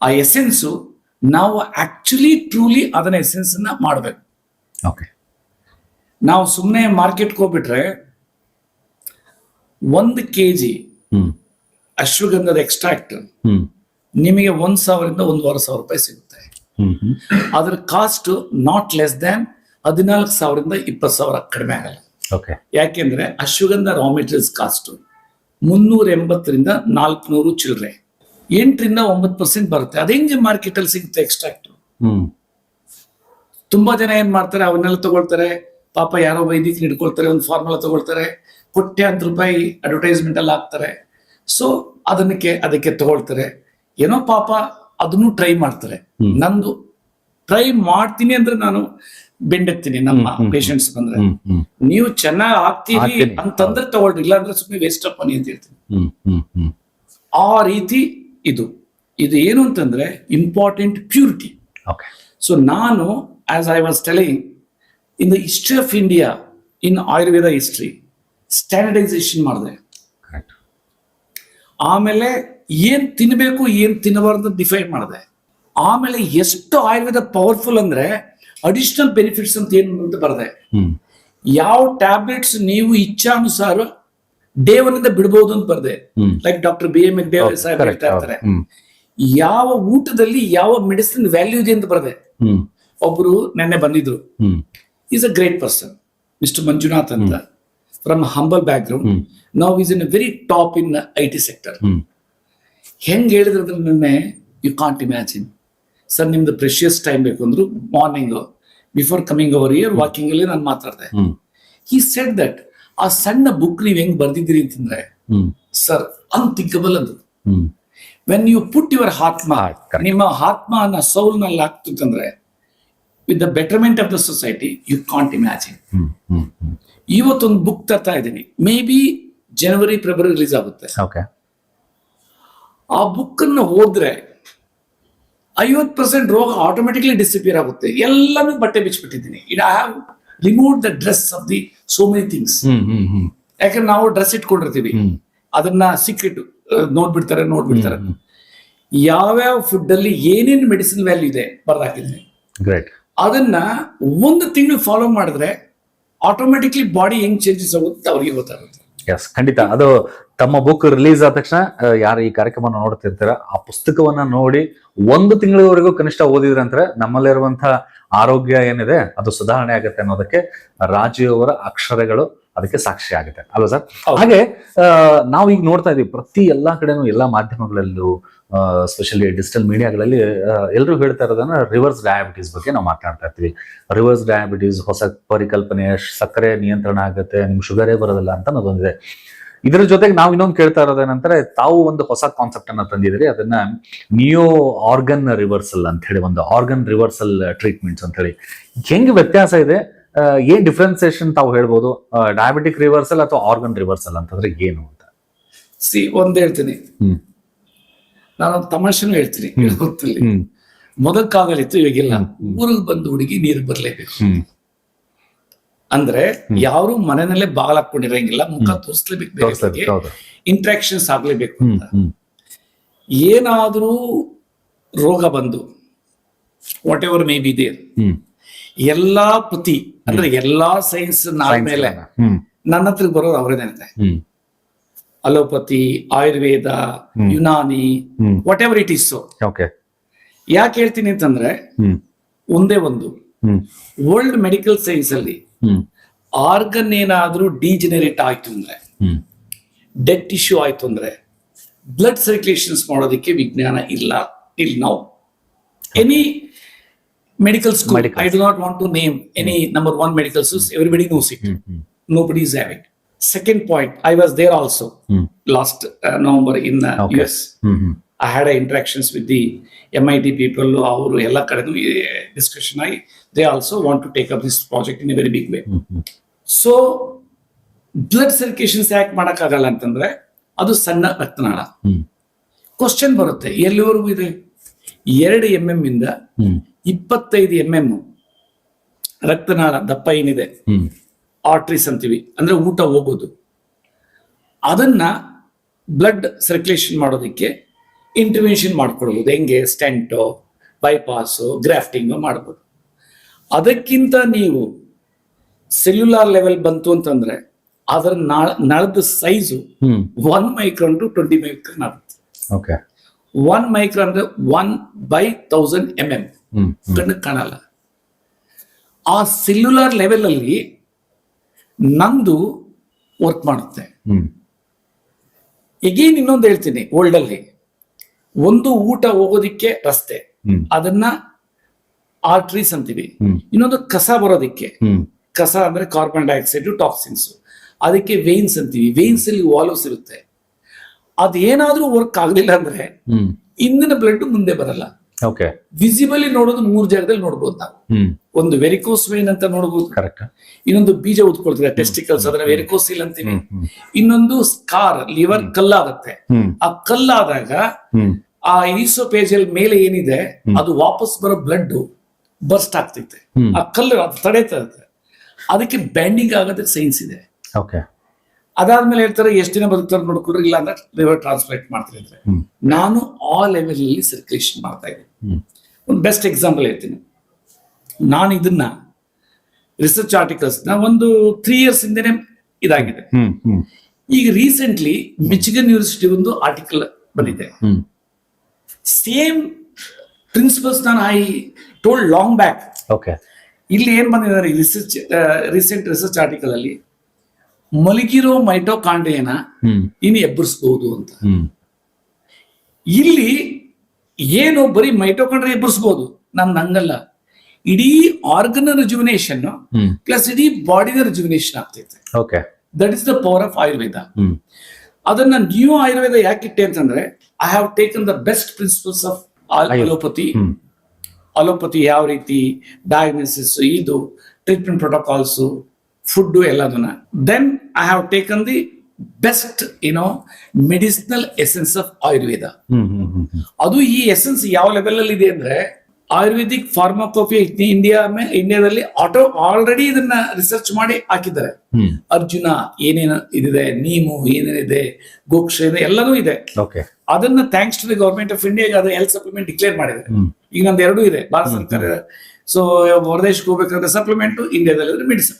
ಆ ಎಸೆನ್ಸು ನಾವು ಆಕ್ಚುಲಿ ಟ್ರೂಲಿ ಅದನ್ನ ಎಸೆನ್ಸ್ ಮಾಡಬೇಕು. ಓಕೆ. ನಾವು ಸುಮ್ಮನೆ ಮಾರ್ಕೆಟ್ಗೆ ಹೋಗ್ಬಿಟ್ರೆ 1 kg ಅಶ್ವಗಂಧದ ಎಕ್ಸ್ಟ್ರಾಕ್ಟ್ ನಿಮಗೆ 1,000 ಇಂದ 1,500 ರೂಪಾಯಿ ಸಿಗುತ್ತೆ. ಅದರ ಕಾಸ್ಟ್ ನಾಟ್ ಲೆಸ್ ದ್ಯಾನ್ 14,000 ಇಂದ 20,000 ಕಡಿಮೆ ಆಗಲ್ಲ. ಯಾಕೆಂದ್ರೆ ಅಶ್ವಗಂಧ ರಾ ಮೆಟೀರಿಯಲ್ಸ್ ಕಾಸ್ಟ್ 380 400 ಚಿಲ್ಲರೆ, 8 9% ಬರುತ್ತೆ. ಅದ ಹೆಂಗೆ ಮಾರ್ಕೆಟ್ ಅಲ್ಲಿ ಸಿಗುತ್ತೆ ಎಕ್ಸ್ಟ್ರಾಕ್ಟ್? ತುಂಬಾ ಜನ ಏನ್ ಮಾಡ್ತಾರೆ, ಅವನ್ನೆಲ್ಲ ತಗೊಳ್ತಾರೆ, ಪಾಪ ಯಾರೋ ವೈದಿಕ ಹಿಡ್ಕೊಳ್ತಾರೆ, ಒಂದು ಫಾರ್ಮುಲಾ ತಗೊಳ್ತಾರೆ, ಕೋಟ್ಯಾಂತರ ರೂಪಾಯಿ ಅಡ್ವರ್ಟೈಸ್ಮೆಂಟ್ ಅಲ್ಲಿ ಹಾಕ್ತಾರೆ. ಸೊ ಅದಕ್ಕೆ ತಗೊಳ್ತಾರೆ, ಏನೋ ಪಾಪ ಅದನ್ನು ಟ್ರೈ ಮಾಡ್ತಾರೆ. ನಂದು ಟ್ರೈ ಮಾಡ್ತೀನಿ ಅಂದ್ರೆ ನಾನು ಬೆಂಡೆತ್ತೀನಿ ನಮ್ಮ ಪೇಷಂಟ್ಸ್ ಬಂದ್ರೆ, ನೀವು ಚೆನ್ನಾಗಿ ಆಗ್ತೀರಿ ಅಂತಂದ್ರೆ ತಗೊಳ್ರಿ, ಇಲ್ಲ ಅಂದ್ರೆ ಸುಮ್ಮನೆ ವೇಸ್ಟ್ ಆಫ್ ಮನಿ ಅಂತ ಹೇಳ್ತೀನಿ. ಆ ರೀತಿ ಇದು ಏನು ಅಂತಂದ್ರೆ ಇಂಪಾರ್ಟೆಂಟ್ ಪ್ಯೂರಿಟಿ. ಸೊ ನಾನು as I was telling in the history of India, in Ayurveda history standardisation ಮಾಡಿದೆ. ಆಮೇಲೆ ಏನ್ ತಿನ್ಬೇಕು ಏನ್ ತಿನ್ನಬಾರ್ದು ಡಿಫೈನ್ ಮಾಡಿದೆ. ಆಮೇಲೆ ಎಷ್ಟು ಆಯುರ್ವೇದ ಪವರ್ಫುಲ್ ಅಂದ್ರೆ ಅಡಿಷನಲ್ ಬೆನಿಫಿಟ್ಸ್ ಅಂತ ಏನು ಅಂತ ಬರದೆ, ಯಾವ ಟ್ಯಾಬ್ಲೆಟ್ಸ್ ನೀವು ಇಚ್ಛಾನುಸಾರ ಡೇ 1 ಬಿಡಬಹುದು ಅಂತ ಬರ್ದೆ. ಲೈಕ್ ಡಾಕ್ಟರ್ BM ಸಾಹೇಬ್ ಹೇಳ್ತಾ ಇರ್ತಾರೆ, ಯಾವ ಊಟದಲ್ಲಿ ಯಾವ ಮೆಡಿಸಿನ್ ವ್ಯಾಲ್ಯೂ ಇದೆ ಅಂತ ಬರ್ದೆ. ಒಬ್ರು ನೆನ್ನೆ ಬಂದಿದ್ರು, is a great person, mister Manjunath ಅಂತ, ಫ್ರಮ್ ಹಂಬಲ್ ಬ್ಯಾಕ್ ಗ್ರೌಂಡ್, ನಾವು is in very top in IT sector. ಹೆಂಗ್ ಹೇಳಿದ್ರೆ ನೆನ್ನೆ, ಯು ಕಾಂಟ್ ಇಮ್ಯಾಜಿನ್ ಸರ್, ನಿಮ್ದು ಪ್ರೆಷಿಯಸ್ ಟೈಮ್ ಬೇಕು ಅಂದ್ರು, morning before coming over here walking ಅಲ್ಲಿ ನಾನು ಮಾತಾಡ್ದೆ. ಹಿ ಸೆಡ್ ದಟ್ ಆ ಸಣ್ಣ ಬುಕ್ ನೀವ್ ಹೆಂಗ್ ಬರ್ದಿದ್ದೀರಿ ಅಂತಂದ್ರೆ ಸರ್ ಅನ್ಥಿಂಕಬಲ್ ಅಂದ್ರು. ವೆನ್ ಯು ಪುಟ್ ಯುವರ್ ಆತ್ಮ, ನಿಮ್ಮ ಆತ್ಮ ಸೌಲ್ ನಲ್ಲಿ ಆಗ್ತಂದ್ರೆ with the betterment of the society, you can't imagine. ಇವತ್ತೊಂದು ಬುಕ್ ತರ್ತಾ ಇದ್ದೀನಿ, may be January February release ಆಗುತ್ತೆ. ಆ ಬುಕ್ ಅನ್ನು ಓದಿದ್ರೆ 50% ರೋಗ ಆಟೋಮೆಟಿಕ್ಲಿ ಡಿಸಿಪಿಯರ್ ಆಗುತ್ತೆ. ಎಲ್ಲಾನು ಬಟ್ಟೆ ಬಿಚ್ಚಿಬಿಟ್ಟಿದ್ದೀನಿ. I have remove the dress of the so many things. ಯಾಕಂದ್ರೆ ನಾವು ಡ್ರೆಸ್ ಇಟ್ಕೊಂಡಿರ್ತೀವಿ, ಅದನ್ನ ಸೀಕ್ರೆಟ್ ನೋಡ್ಬಿಡ್ತಾರೆ. ಯಾವ್ಯಾವ ಫುಡ್ ಅಲ್ಲಿ ಏನೇನು ಮೆಡಿಸಿನ್ ವ್ಯಾಲ್ಯೂ ಇದೆ ಬರ್ದಾಕಿದ್ದೀನಿ. ಅದನ್ನ 1 ತಿಂಗಳು ಫಾಲೋ ಮಾಡಿದ್ರೆ ಆಟೋಮೆಟಿಕ್ಲಿ ಬಾಡಿ ಹೆಂಗ್ ಚೇಂಜಸ್ ಆಗುತ್ತೆ ಅವ್ರಿಗೆ ಗೊತ್ತಾಗುತ್ತೆ. ಎಸ್, ಖಂಡಿತ. ಅದು ತಮ್ಮ ಬುಕ್ ರಿಲೀಸ್ ಆದ ತಕ್ಷಣ ಯಾರು ಈ ಕಾರ್ಯಕ್ರಮ ನೋಡ್ತಿರ್ತಾರ, ಆ ಪುಸ್ತಕವನ್ನ ನೋಡಿ 1 ತಿಂಗಳವರೆಗೂ ಕನಿಷ್ಠ ಓದಿದ್ರೆ ಅಂದ್ರೆ ನಮ್ಮಲ್ಲಿರುವಂತಹ ಆರೋಗ್ಯ ಏನಿದೆ ಅದು ಸುಧಾರಣೆ ಆಗುತ್ತೆ ಅನ್ನೋದಕ್ಕೆ ರಾಜೀವ್ ಅವರ ಅಕ್ಷರಗಳು ಅದಕ್ಕೆ ಸಾಕ್ಷಿ ಆಗುತ್ತೆ ಅಲ್ವಾ ಸರ್? ಹಾಗೆ ನಾವು ಈಗ ನೋಡ್ತಾ ಇದೀವಿ ಪ್ರತಿ ಎಲ್ಲಾ ಕಡೆನೂ, ಎಲ್ಲಾ ಮಾಧ್ಯಮಗಳಲ್ಲೂ, ಸ್ಪೆಷಲಿ ಡಿಜಿಟಲ್ ಮೀಡಿಯಾಗಳಲ್ಲಿ ಎಲ್ಲರೂ ಹೇಳ್ತಾ ಇರೋದನ್ನ ರಿವರ್ಸ್ ಡಯಾಬಿಟೀಸ್ ಬಗ್ಗೆ ನಾವು ಮಾತನಾಡ್ತಾ ಇರ್ತೀವಿ. ರಿವರ್ಸ್ ಡಯಾಬಿಟೀಸ್ ಹೊಸ ಪರಿಕಲ್ಪನೆ, ಸಕ್ಕರೆ ನಿಯಂತ್ರಣ ಆಗುತ್ತೆ, ನಿಮ್ಗೆ ಶುಗರೇ ಬರೋದಿಲ್ಲ ಅಂತ ಅನ್ನೋದೊಂದಿದೆ. ಇದರ ಜೊತೆಗೆ ನಾವು ಇನ್ನೊಂದು ಕೇಳ್ತಾ ಇರೋದೇನಂದ್ರೆ, ತಾವು ಒಂದು ಹೊಸ ಕಾನ್ಸೆಪ್ಟ್ ಅನ್ನ ತಂದಿದ್ರಿ, ಅದನ್ನ ನಿಯೋ ಆರ್ಗನ್ ರಿವರ್ಸಲ್ ಅಂತ ಹೇಳಿ, ಒಂದು ಆರ್ಗನ್ ರಿವರ್ಸಲ್ ಟ್ರೀಟ್ಮೆಂಟ್ಸ್ ಅಂತ ಹೇಳಿ. ಹೆಂಗ್ ವ್ಯತ್ಯಾಸ ಇದೆ, ಏನ್ ಡಿಫ್ರೆನ್ಸಿಯೇಷನ್ ತಾವು ಹೇಳ್ಬೋದು? ಡಯಾಬಿಟಿಕ್ ರಿವರ್ಸಲ್ ಅಥವಾ ಆರ್ಗನ್ ರಿವರ್ಸಲ್ ಅಂತಂದ್ರೆ ಏನು ಅಂತ? ಒಂದ್ ಹೇಳ್ತೀನಿ, ನಾನೊಂದು ತಮಾಷೆನೂ ಹೇಳ್ತೀನಿ. ಗೊತ್ತಿಲ್ಲ, ಮೊದಲ ಕಾಲದಲ್ಲಿತ್ತು, ಇವಾಗೆಲ್ಲ ಊರಿಗೆ ಬಂದು ಹುಡುಗಿ ನೀರು ಬರ್ಲೇಬೇಕು ಅಂದ್ರೆ ಯಾರು ಮನೆಯಲ್ಲೇ ಬಾಗಿಲು ಹಾಕೊಂಡಿರಂಗಿಲ್ಲ, ಮುಖ ತೋರಿಸ್ಲೇಬೇಕು, ಇಂಟ್ರಾಕ್ಷನ್ಸ್ ಆಗ್ಲೇಬೇಕು ಅಂತ. ಏನಾದ್ರೂ ರೋಗ ಬಂದು whatever may be there, allopathy ಅಂದ್ರೆ ಎಲ್ಲಾ ಸೈನ್ಸ್ ಆದ್ಮೇಲೆ ನನ್ನ ಹತ್ರ ಬರೋದು ಅವರೇನೇನೆ. Allopathy, Ayurveda, Unani, whatever it is. So ಯಾಕೆ ಹೇಳ್ತೀನಿ ಅಂತಂದ್ರೆ ಒಂದೇ ಒಂದು, ವರ್ಲ್ಡ್ ಮೆಡಿಕಲ್ ಸೈನ್ಸ್ ಅಲ್ಲಿ ಆರ್ಗನ್ ಏನಾದ್ರೂ ಡಿಜೆನರೇಟ್ ಆಯ್ತು ಅಂದ್ರೆ, ಡೆಡ್ ಟಿಶ್ಯೂ ಆಯ್ತು ಅಂದ್ರೆ ಬ್ಲಡ್ ಸರ್ಕ್ಯುಲೇಷನ್ಸ್ ಮಾಡೋದಕ್ಕೆ ವಿಜ್ಞಾನ ಇಲ್ಲ. Till now any medical school, I do not want to name any number one medical schools, everybody knows it. Nobody is having. Second point, I was there also last November in the US. I had interactions with the MIT people. Avaru ella kadenu discussion I, they also want to take up this project in a very big way. So blood circulation ಯಾಕೆ ಮಾಡಕ್ಕಾಗಲ್ಲ ಅಂತಂದ್ರೆ ಅದು ಸಣ್ಣ ರಕ್ತನಾಳ. Question ಬರುತ್ತೆ, ಎಲ್ಲಿವರೆಗೂ ಇದೆ? 2 mm ಇಂದ 25 mm ರಕ್ತನಾಳ ದಪ್ಪ ಏನಿದೆ, ಆರ್ಟ್ರೀಸ್ ಅಂತೀವಿ, ಅಂದ್ರೆ ಊಟ ಹೋಗೋದು, ಅದನ್ನ ಬ್ಲಡ್ ಸರ್ಕ್ಯುಲೇಷನ್ ಮಾಡೋದಕ್ಕೆ ಇಂಟರ್ವೆನ್ಷನ್ ಮಾಡ್ಕೊಳ್ಬೋದು. ಹೆಂಗೆ? ಸ್ಟೆಂಟು, ಬೈಪಾಸು, ಗ್ರಾಫ್ಟಿಂಗು ಮಾಡ್ಬೋದು. ಅದಕ್ಕಿಂತ ನೀವು ಸೆಲ್ಯುಲಾರ್ ಲೆವೆಲ್ ಬಂತು ಅಂತಂದ್ರೆ ಅದರ ನಳದ ಸೈಜು 1 ಮೈಕ್ರಾನ್ ಟು 20 ಮೈಕ್ರಾನ್ ಆಗುತ್ತೆ. 1 ಮೈಕ್ರಾನ್ ಅಂದ್ರೆ 1/1000 mm. ಕಣ್ಣು ಕಾಣಲ್ಲ. ಆ ಸೆಲ್ಯುಲಾರ್ ಲೆವೆಲ್ ಅಲ್ಲಿ ನಂದು ವರ್ಕ್ ಮಾಡುತ್ತೆ. ಎಗೇನ್ ಇನ್ನೊಂದು ಹೇಳ್ತೀನಿ, ವರ್ಲ್ಡ್ ಅಲ್ಲಿ ಒಂದು ಊಟ ಹೋಗೋದಿಕ್ಕೆ ರಸ್ತೆ, ಅದನ್ನ ಆರ್ಟ್ರೀಸ್ ಅಂತೀವಿ. ಇನ್ನೊಂದು ಕಸ ಬರೋದಿಕ್ಕೆ, ಕಸ ಅಂದ್ರೆ ಕಾರ್ಬನ್ ಡೈಆಕ್ಸೈಡ್, ಟಾಕ್ಸಿನ್ಸ್, ಅದಕ್ಕೆ ವೇನ್ಸ್ ಅಂತೀವಿ. ವೇನ್ಸ್ ಅಲ್ಲಿ ವಾಲ್ವ್ಸ್ ಇರುತ್ತೆ. ಅದೇನಾದ್ರೂ ವರ್ಕ್ ಆಗಲಿಲ್ಲ ಅಂದ್ರೆ ಇಂದಿನ ಬ್ಲಡ್ ಮುಂದೆ ಬರಲ್ಲ. ವಿಸಿಬಲಿ ನೋಡೋದು 3 ಜಾಗದಲ್ಲಿ ನೋಡ್ಬೋದು ನಾವು. ಒಂದು ವೆರಿಕೋಸ್ ವೇನ್ ಅಂತ ನೋಡ್ಬೋದು, ಇನ್ನೊಂದು ಬೀಜ ಉತ್ಕೊಳ್ತದೆ ಟೆಸ್ಟಿಕಲ್ಸ್, ಅದನ್ನ ವೆರಿಕೋಸಿಲ್ ಅಂತೀವಿ. ಇನ್ನೊಂದು ಸ್ಕಾರ್, ಲಿವರ್ ಕಲ್ಲಾಗತ್ತೆ. ಆ ಕಲ್ಲಾದಾಗ ಆ ಈಸೋಪೇಜಿಯಲ್ ಮೇಲೆ ಏನಿದೆ ಅದು ವಾಪಸ್ ಬರೋ ಬ್ಲಡ್ ಬರ್ಸ್ಟ್ ಆಗ್ತೈತೆ. ಆ ಕಲ್ಲು ಅದು ತಡೆಯುತ್ತೆ. ಅದಕ್ಕೆ ಬ್ಯಾಂಡಿಂಗ್ ಆಗೋದಕ್ಕೆ ಸೈನ್ಸ್ ಇದೆ. ಅದಾದ್ಮೇಲೆ ಹೇಳ್ತಾರೆ ಎಷ್ಟು ದಿನ ಬದುಕ್ತಾರೆ ನೋಡ್ಕೊಡ್ರಿ, ಇಲ್ಲ ಅಂದ್ರೆ ಲಿವರ್ ಟ್ರಾನ್ಸ್ಪ್ಲಾಂಟ್ ಮಾಡ್ತಾ ಇದ್ರೆ. ನಾನು ಆ ಲೆವೆಲ್ ಅಲ್ಲಿ ಸರ್ಕ್ಯುಲೇಷನ್ ಮಾಡ್ತಾ ಇದ್ದೀನಿ. ಒಂದು ಬೆಸ್ಟ್ ಎಕ್ಸಾಂಪಲ್ ಹೇಳ್ತೀನಿ. ನಾನು ಇದನ್ನ ರಿಸರ್ಚ್ ಆರ್ಟಿಕಲ್ಸ್ ಒಂದು 3 years ಹಿಂದೆನೆ ಇದಾಗಿದೆ. ಈಗ ರೀಸೆಂಟ್ಲಿ ಮಿಚಿಗನ್ ಯೂನಿವರ್ಸಿಟಿ ಒಂದು ಆರ್ಟಿಕಲ್ ಬಂದಿದೆ. ಸೇಮ್ ಪ್ರಿನ್ಸಿಪಲ್ಸ್ ನಾನು ಐ ಟೋಲ್ಡ್ ಲಾಂಗ್ ಬ್ಯಾಕ್. ಇಲ್ಲಿ ಏನ್ ಬಂದಿದ್ದಾರೆ ರೀಸೆಂಟ್ ರಿಸರ್ಚ್ ಆರ್ಟಿಕಲ್ ಅಲ್ಲಿ, ಮಲಗಿರೋ ಮೈಟೋಕಾಂಡ್ರಿಯನ ಇನ್ನು ಎಬ್ಬರಿಸಬಹುದು ಅಂತ. ಇಲ್ಲಿ ಏನು ಬರೀ ಮೈಟೋಕಾಂಡ್ರಿಯ ಎಬ್ಬರಿಸಬಹುದು, ನಮ್ದು ಹಂಗಲ್ಲ. ಇಡೀ ಆರ್ಗನ್ ರಿಜುವಿನೇಷನ್ ಪ್ಲಸ್ ಇಡೀ ಬಾಡಿನ ರಿಜುವಿನೇಷನ್ ಆಗ್ತೈತೆ. That is the power of Ayurveda. ಅದನ್ನ ನ್ಯೂ ಆಯುರ್ವೇದ ಯಾಕಿಟ್ಟೆ ಅಂತಂದ್ರೆ, I have taken the best principles of allopathy. Allopathy ಯಾವ ರೀತಿ ಡಯಾಗ್ನೋಸಿಸ್, ಇದು ಟ್ರೀಟ್ಮೆಂಟ್ ಪ್ರೋಟೋಕಾಲ್ಸ್, ಫುಡ್ ಎಲ್ಲದನ್ನ. Then I have taken the best medicinal essence of Ayurveda. ಅದು ಈ ಎಸೆನ್ಸ್ ಯಾವ ಲೆವೆಲ್ ಅಲ್ಲಿ ಇದೆ ಅಂದ್ರೆ, ಆಯುರ್ವೇದಿಕ್ ಫಾರ್ಮಾಕೋಪಿ ಇಂಡಿಯಾದಲ್ಲಿ ಆಲ್ರೆಡಿ ಇದನ್ನ ರಿಸರ್ಚ್ ಮಾಡಿ ಹಾಕಿದ್ದಾರೆ. ಅರ್ಜುನ ಏನೇನು ಇದಿದೆ, ನೀಮು ಏನೇನಿದೆ, ಗೋಕ್ಷ ಇದೆ, ಎಲ್ಲನೂ ಇದೆ. ಅದನ್ನ thanks to the government of India ಅದು ಹೆಲ್ತ್ ಸಪ್ಲಿಮೆಂಟ್ ಡಿಕ್ಲೇರ್ ಮಾಡಿದೆ. ಈಗ ನಂದು 2 ಇದೆ ಭಾರತ ಸರ್ಕಾರ. ಸೊ ಹೊರದೇಶಕ್ಕೆ ಹೋಗ್ಬೇಕಾದ್ರೆ ಸಪ್ಲಿಮೆಂಟ್, ಇಂಡಿಯಾದಲ್ಲಿ ಮೆಡಿಸಿನ್.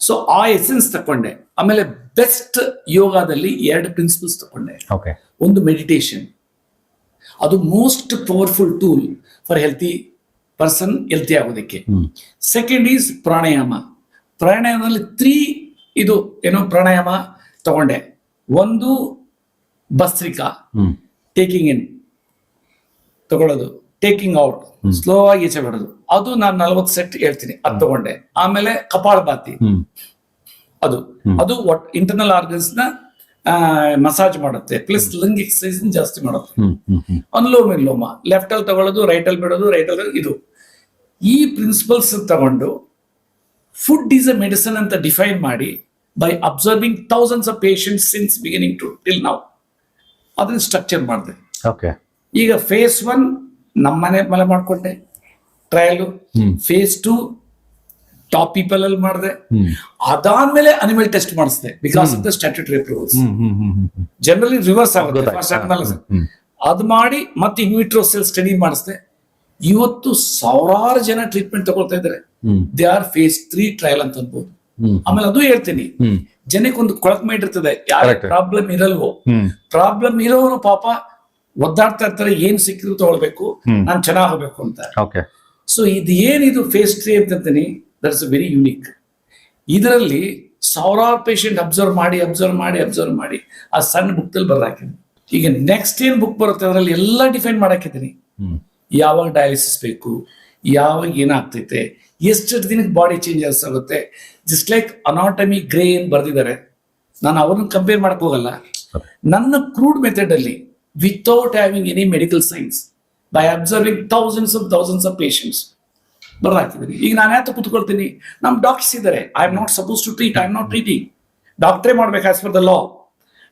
ಸೊ ಆ ಎಸೆನ್ಸ್ ತಕೊಂಡೆ. ಆಮೇಲೆ ಬೆಸ್ಟ್ ಯೋಗದಲ್ಲಿ 2 ಪ್ರಿನ್ಸಿಪಲ್ಸ್ ತಕೊಂಡೆ. ಒಂದು ಮೆಡಿಟೇಷನ್, ಅದು most powerful tool for healthy person, healthy ಆಗೋದಕ್ಕೆ. ಸೆಕೆಂಡ್ ಈಸ್ ಪ್ರಾಣಾಯಾಮ. ಪ್ರಾಣಾಯಾಮದಲ್ಲಿ 3 ಪ್ರಾಣಾಯಾಮ ತಗೊಂಡೆ. ಒಂದು ಭಸ್ತ್ರಿಕಾ, ಟೇಕಿಂಗ್ ಇನ್ ತಗೊಳ್ಳೋದು, ಟೇಕಿಂಗ್ ಔಟ್, ಸ್ಲೋ ಆಗಿ ಈಚೆ ಬಿಡೋದು. ಅದು ನಾನು 40 ಸೆಟ್ ಹೇಳ್ತೀನಿ, ಅದು ತಗೊಂಡೆ. ಆಮೇಲೆ ಕಪಾಳಭಾತಿ, ಅದು ಇಂಟರ್ನಲ್ ಆರ್ಗನ್ಸ್ ನ ಮಸಾಜ್ ಮಾಡುತ್ತೆ, ಪ್ಲಸ್ ಲಂಗ್ ಎಕ್ಸರ್ಸೈಸ್ ಜಾಸ್ತಿ ಮಾಡುತ್ತೆ. ಅನುಲೋಮ ವಿಲೋಮ, ಲೆಫ್ಟ್ ಅಲ್ಲಿ ತಗೊಳ್ಳೋದು, ರೈಟ್ ಅಲ್ಲಿ ಬಿಡೋದು, ರೈಟ್ ಅಲ್ಲಿ ಇದು. ಈ ಪ್ರಿನ್ಸಿಪಲ್ಸ್ ತಗೊಂಡು ಫುಡ್ ಈಸ್ ಅ ಮೆಡಿಸಿನ್ ಅಂತ ಡಿಫೈನ್ ಮಾಡಿ, by observing thousands of patients since beginning to till now, ಅದನ್ನ ಸ್ಟ್ರಕ್ಚರ್ ಮಾಡಿದೆ. ಈಗ phase 1 ನಮ್ಮ ಮನೆ ಮಾಡ್ಕೊಂಡೆ ಟ್ರಯಲ್. phase 2 ಟಾಪ್ ಪೀಪಲ್ ಅಲ್ಲಿ ಮಾಡಿದೆ. ಅದಾದ್ಮೇಲೆ ಅನಿಮಲ್ ಟೆಸ್ಟ್ ಮಾಡಿಸಿದೆ because of the statutory approvals. Generally reverse ಆಗುತ್ತೆ, ಅದು ಮಾಡಿ ಮತ್ತೆ ಇನ್ವಿಟ್ರೋ ಸೆಲ್ ಸ್ಟಡಿ ಮಾಡಿಸಿದೆ. ಇವತ್ತು ಸಾವಿರಾರು ಜನ ಟ್ರೀಟ್ಮೆಂಟ್ ತಗೊಳ್ತಾ ಇದ್ದಾರೆ. ದೇ ಆರ್ phase 3 ಟ್ರಯಲ್ ಅಂತ ಅನ್ಬೋದು. ಆಮೇಲೆ ಅದು ಹೇಳ್ತೀನಿ, ಜನಕ್ಕೆ ಒಂದು ಕೊಳಕ್ ಮಾಡಿರ್ತದೆ, ಯಾರ ಪ್ರಾಬ್ಲಮ್ ಇರಲ್ವೋ, ಪ್ರಾಬ್ಲಮ್ ಇರೋರು ಪಾಪ ಒದ್ದಾಡ್ತಾ ಇರ್ತಾರೆ, ಏನ್ ಸಿಕ್ಕಿದ್ರು ತಗೊಳ್ಬೇಕು, ನಾನ್ ಚೆನ್ನಾಗಬೇಕು ಅಂತ. ಸೊ ಇದು ಏನಿದು phase 3 ಅಂತಂತೀನಿ, ದಟ್ಸ್ ವೆರಿ ಯುನೀಕ್. ಇದರಲ್ಲಿ ಸಾವಿರಾರು ಪೇಷಂಟ್ ಅಬ್ಸರ್ವ್ ಮಾಡಿ ಆ ಸಣ್ಣ ಬುಕ್ದಲ್ಲಿ ಬರ್ದಾಕಿದ್ದೀನಿ. ಈಗ ನೆಕ್ಸ್ಟ್ ಏನ್ ಬುಕ್ ಬರುತ್ತೆ ಅದರಲ್ಲಿ ಎಲ್ಲ ಡಿಫೈನ್ ಮಾಡಾಕಿದ್ದೀನಿ. ಯಾವಾಗ ಡಯಾಲಿಸಿಸ್ ಬೇಕು, ಯಾವಾಗ ಏನಾಗ್ತೈತೆ, ಎಷ್ಟು ದಿನಕ್ಕೆ ಬಾಡಿ ಚೇಂಜಸ್ ಆಗುತ್ತೆ, ಜಸ್ಟ್ ಲೈಕ್ ಅನಾಟಮಿ ಗ್ರೇ ಏನ್ ಬರ್ದಿದ್ದಾರೆ, ನಾನು ಅವ್ರನ್ನ ಕಂಪೇರ್ ಮಾಡಕ್ ಹೋಗಲ್ಲ. ನನ್ನ ಕ್ರೂಡ್ ಮೆಥಡ್ ಅಲ್ಲಿ without having any medical science, by observing thousands of patients ಬರ್ದಾಕಿದ್ದೀನಿ. ಈಗ ನಾನು ಯಾಕೆ ಕೂತ್ಕೊಳ್ತೀನಿ, ನಮ್ ಡಾಕ್ಟರ್ಸ್ ಇದ್ದಾರೆ, I am not suppose to treat, I am not treating, ಡಾಕ್ಟ್ರೇ ಮಾಡ್ಬೇಕು as per the law.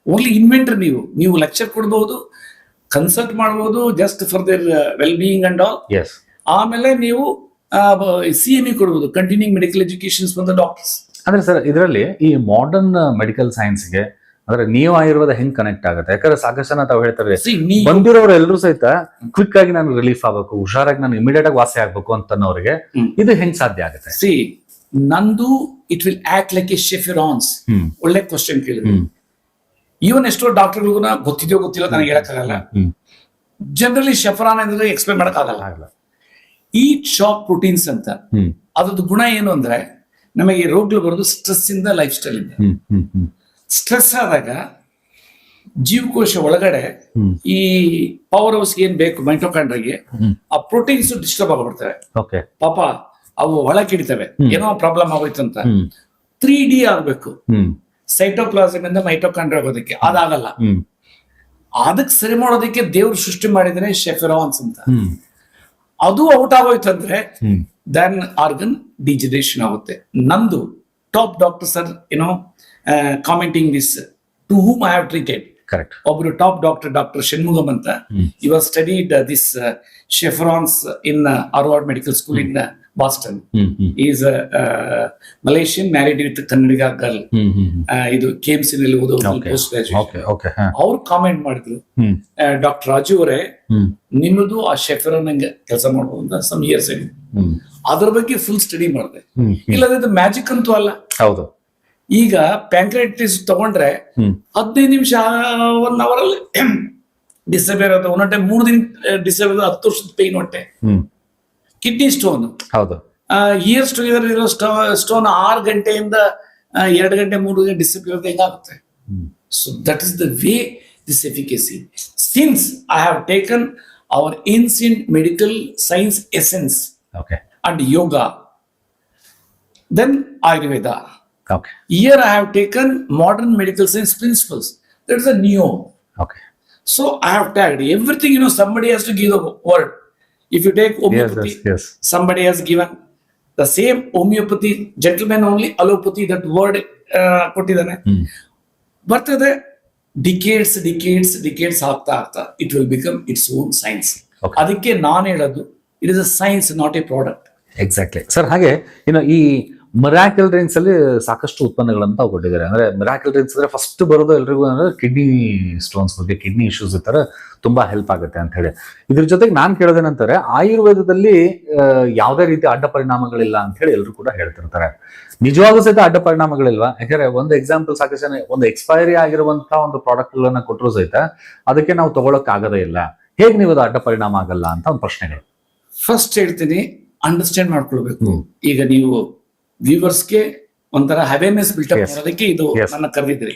Only inventor ನೀವು ಲೆಕ್ಚರ್ ಕೊಡ್ಬಹುದು, ಕನ್ಸಲ್ಟ್ ಮಾಡಬಹುದು, just for their well being and all. ಆಮೇಲೆ ನೀವು CME ಕೊಡ್ಬೋದು, continuing medical educations for the doctors. ಅಂದ್ರೆ sir ಇದರಲ್ಲಿ ಈ ಮಾಡರ್ನ್ ಮೆಡಿಕಲ್ ಸೈನ್ಸ್ಗೆ ಅಂದ್ರೆ ನೀವು ಆಯುರ್ವೇದ ಹೆಂಗ್ ಕನೆಕ್ಟ್ ಆಗುತ್ತೆ? ಯಾಕಂದ್ರೆ ಸಾಕಷ್ಟು ಜನ ತಾವು ಹೇಳ್ತಾರೆ, ಬಂದಿರೋರು ಎಲ್ಲರೂ ಸಹಿತ ಕ್ವಿಕ್ ಆಗಿ ನಾನು ರಿಲೀಫ್ ಆಗ್ಬೇಕು, ಹುಷಾರಾಗಿ ನಾನು ಇಮಿಡಿಯೇಟ್ ಆಗಿ ವಾಸಿ ಆಗ್ಬೇಕು ಅಂತನೋರಿಗೆ ಇದು ಹೆಂಗ್ ಸಾಧ್ಯ ಆಗುತ್ತೆ? ನಂದು it will act like a chaperones. ಒಳ್ಳೆ ಕ್ವಶನ್ ಕೇಳಿದ್ರು. ಈವನ್ ಎಷ್ಟೋ ಡಾಕ್ಟರ್ಗಳಿಗೂ ಗೊತ್ತಿದೆಯೋ ಗೊತ್ತಿಲ್ಲ ನನಗೆ ಹೇಳಕ್ಕಾಗಲ್ಲ. ಜನರಲಿ ಶೆಫರಾನ್ ಅಂದ್ರೆ ಎಕ್ಸ್ಪ್ಲೇನ್ ಮಾಡಕ್ ಆಗಲ್ಲ. ಈಟ್ ಶಾಕ್ ಪ್ರೋಟೀನ್ಸ್ ಅಂತ, ಅದ್ರದ್ದು ಗುಣ ಏನು ಅಂದ್ರೆ ನಮಗೆ ರೋಗಗಳು ಬರೋದು ಸ್ಟ್ರೆಸ್ ಇಂದ, ಲೈಫ್ ಸ್ಟೈಲ್ ಇಂದ. ಸ್ಟ್ರೆಸ್ ಆದಾಗ ಜೀವಕೋಶ ಒಳಗಡೆ ಈ ಪವರ್ ಹೌಸ್ ಏನ್ ಬೇಕು ಮೈಟೋಕಾಂಡ್ರಿಗೆ, ಆ ಪ್ರೋಟೀನ್ಸ್ ಡಿಸ್ಟರ್ಬ್ ಆಗ್ಬಿಡ್ತವೆ. ಪಾಪ ಅವು ಒಳಗಿಡಿತವೆ, ಏನೋ ಪ್ರಾಬ್ಲಮ್ ಆಗೋಯ್ತು ಅಂತ. 3D ಆಗ್ಬೇಕು ಸೈಟೋಪ್ಲಾಸಮ್ ಇಂದ ಮೈಟೋಕಾಂಡ್ರಿ ಆಗೋದಕ್ಕೆ, ಅದಾಗಲ್ಲ. ಅದಕ್ಕೆ ಸರಿ ಮಾಡೋದಕ್ಕೆ ದೇವ್ರು ಸೃಷ್ಟಿ ಮಾಡಿದ್ರೆ ಶೆಫಿರಾನ್ಸ್ ಅಂತ. ಅದು ಔಟ್ ಆಗೋಯ್ತು ಅಂದ್ರೆ ದೆನ್ ಆರ್ಗನ್ ಡಿಜನರೇಷನ್ ಆಗುತ್ತೆ. ನಂದು top doctors are commenting this to whom I have treated. ಒಬ್ರು ಟಾಪ್ ಡಾಕ್ಟರ್ ಷಣ್ಮುಗಂ ಅಂತ, you are studied this chaperones in Harvard Medical School in Boston. Is Malaysian, married with Kannadiga girl. ಇದು KMC ನಲ್ಲಿ ಓದೋದು, post graduate. ಅವ್ರು comment ಮಾಡಿದ್ರು, doctor Raju ಅವರೇ ನಿಮ್ಮದು ಆ ಶೆಫರಾನ್ ನಂಗೆ ಕೆಲಸ ಮಾಡ್ಬೋದು ಅಂತ ಸಮ್ ಇಯರ್ಸ್ ಆಗಿದೆ. ಅದ್ರ ಬಗ್ಗೆ ಫುಲ್ ಸ್ಟಡಿ ಮಾಡಿದೆ. ಇಲ್ಲದ್ರೆ ಇದು ಮ್ಯಾಜಿಕ್ ಅಂತೂ ಅಲ್ಲ. ಹೌದು. ಈಗ ಪ್ಯಾಂಕ್ರೈಟಿಸ್ ತಗೊಂಡ್ರೆ 15 ನಿಮಿಷ 1 hour ಅಲ್ಲಿ ಡಿಸೇಬಲ್ ಆಗುತ್ತೆ. ಒಂದೊಂಟೆ 3 ದಿನ ಡಿಸೇಬಲ್, 10 ವರ್ಷದ ಪೇನ್ ಹೊಟ್ಟೆ. ಕಿಡ್ನಿ ಸ್ಟೋನ್, ಹೌದು, ಇಯರ್ಸ್ ಟುಗೆದರ್ ಇರೋ ಸ್ಟೋನ್ 6 ಗಂಟೆಯಿಂದ 2 ಗಂಟೆ 3 ಗಂಟೆ ಡಿಸೇಬಲ್ ಹೆಂಗಾಗುತ್ತೆ? So that is the way this efficacy. Since I have taken our ancient medical science essence and yoga, then Ayurveda. Here I have taken modern medical science principles. That is a neo. So I have tagged everything. Somebody has to give the word. If you take homeopathy, somebody has given the same homeopathy. Gentleman only allopathy. That word kottidane. But the decades after it will become its own science. Adikke naan heladu, it is a science, not a product. Exactly. Sir, ಹಾಗೆ ಈ miracle drinks ಅಲ್ಲಿ ಸಾಕಷ್ಟು ಉತ್ಪನ್ನಗಳಂತ ಕೊಟ್ಟಿದ್ದಾರೆ. ಅಂದ್ರೆ miracle drinks ಅಂದ್ರೆ first ಬರೋದು ಎಲ್ರಿಗೂ ಅಂದ್ರೆ ಕಿಡ್ನಿ ಸ್ಟೋನ್ಸ್ ಬಗ್ಗೆ, ಕಿಡ್ನಿ ಇಶ್ಯೂಸ್ ಇರ್ತಾರೆ, ತುಂಬಾ ಹೆಲ್ಪ್ ಆಗುತ್ತೆ ಅಂತ ಹೇಳಿ. ಇದ್ರ ಜೊತೆಗೆ ನಾನ್ ಕೇಳೋದೇನಂತಾರೆ, ಆಯುರ್ವೇದದಲ್ಲಿ ಯಾವುದೇ ರೀತಿ ಅಡ್ಡ ಪರಿಣಾಮಗಳಿಲ್ಲ ಅಂತ ಹೇಳಿ ಎಲ್ರು ಕೂಡ ಹೇಳ್ತಿರ್ತಾರೆ. ನಿಜವಾಗೂ ಸಹಿತ ಅಡ್ಡ ಪರಿಣಾಮಗಳಿಲ್ವಾ? ಯಾಕಂದ್ರೆ ಒಂದು ಎಕ್ಸಾಂಪಲ್ ಸಾಕಷ್ಟು ಜನ ಒಂದು ಎಕ್ಸ್ಪೈರಿ ಆಗಿರುವಂತಹ ಒಂದು ಪ್ರಾಡಕ್ಟ್ ಗಳನ್ನ ಕೊಟ್ಟರು ಸಹಿತ ಅದಕ್ಕೆ ನಾವು ತಗೊಳಕ್ ಆಗದೇ ಇಲ್ಲ. ಹೇಗೆ ನೀವು ಅದು ಅಡ್ಡ ಪರಿಣಾಮ ಆಗಲ್ಲ ಅಂತ ಒಂದು ಪ್ರಶ್ನೆಗಳು. ಫಸ್ಟ್ ಹೇಳ್ತೀನಿ, ಅಂಡರ್ಸ್ಟ್ಯಾಂಡ್ ಮಾಡ್ಕೊಳ್ಬೇಕು. ಈಗ ನೀವು ವ್ಯೂವರ್ಸ್ಗೆ ಒಂಥರ ಅವೇರ್ನೆಸ್ ಬಿಲ್ಟಪ್ ಮಾಡೋದಕ್ಕೆ ಇದು ನನ್ನ ಕರೆದಿದ್ರಿ.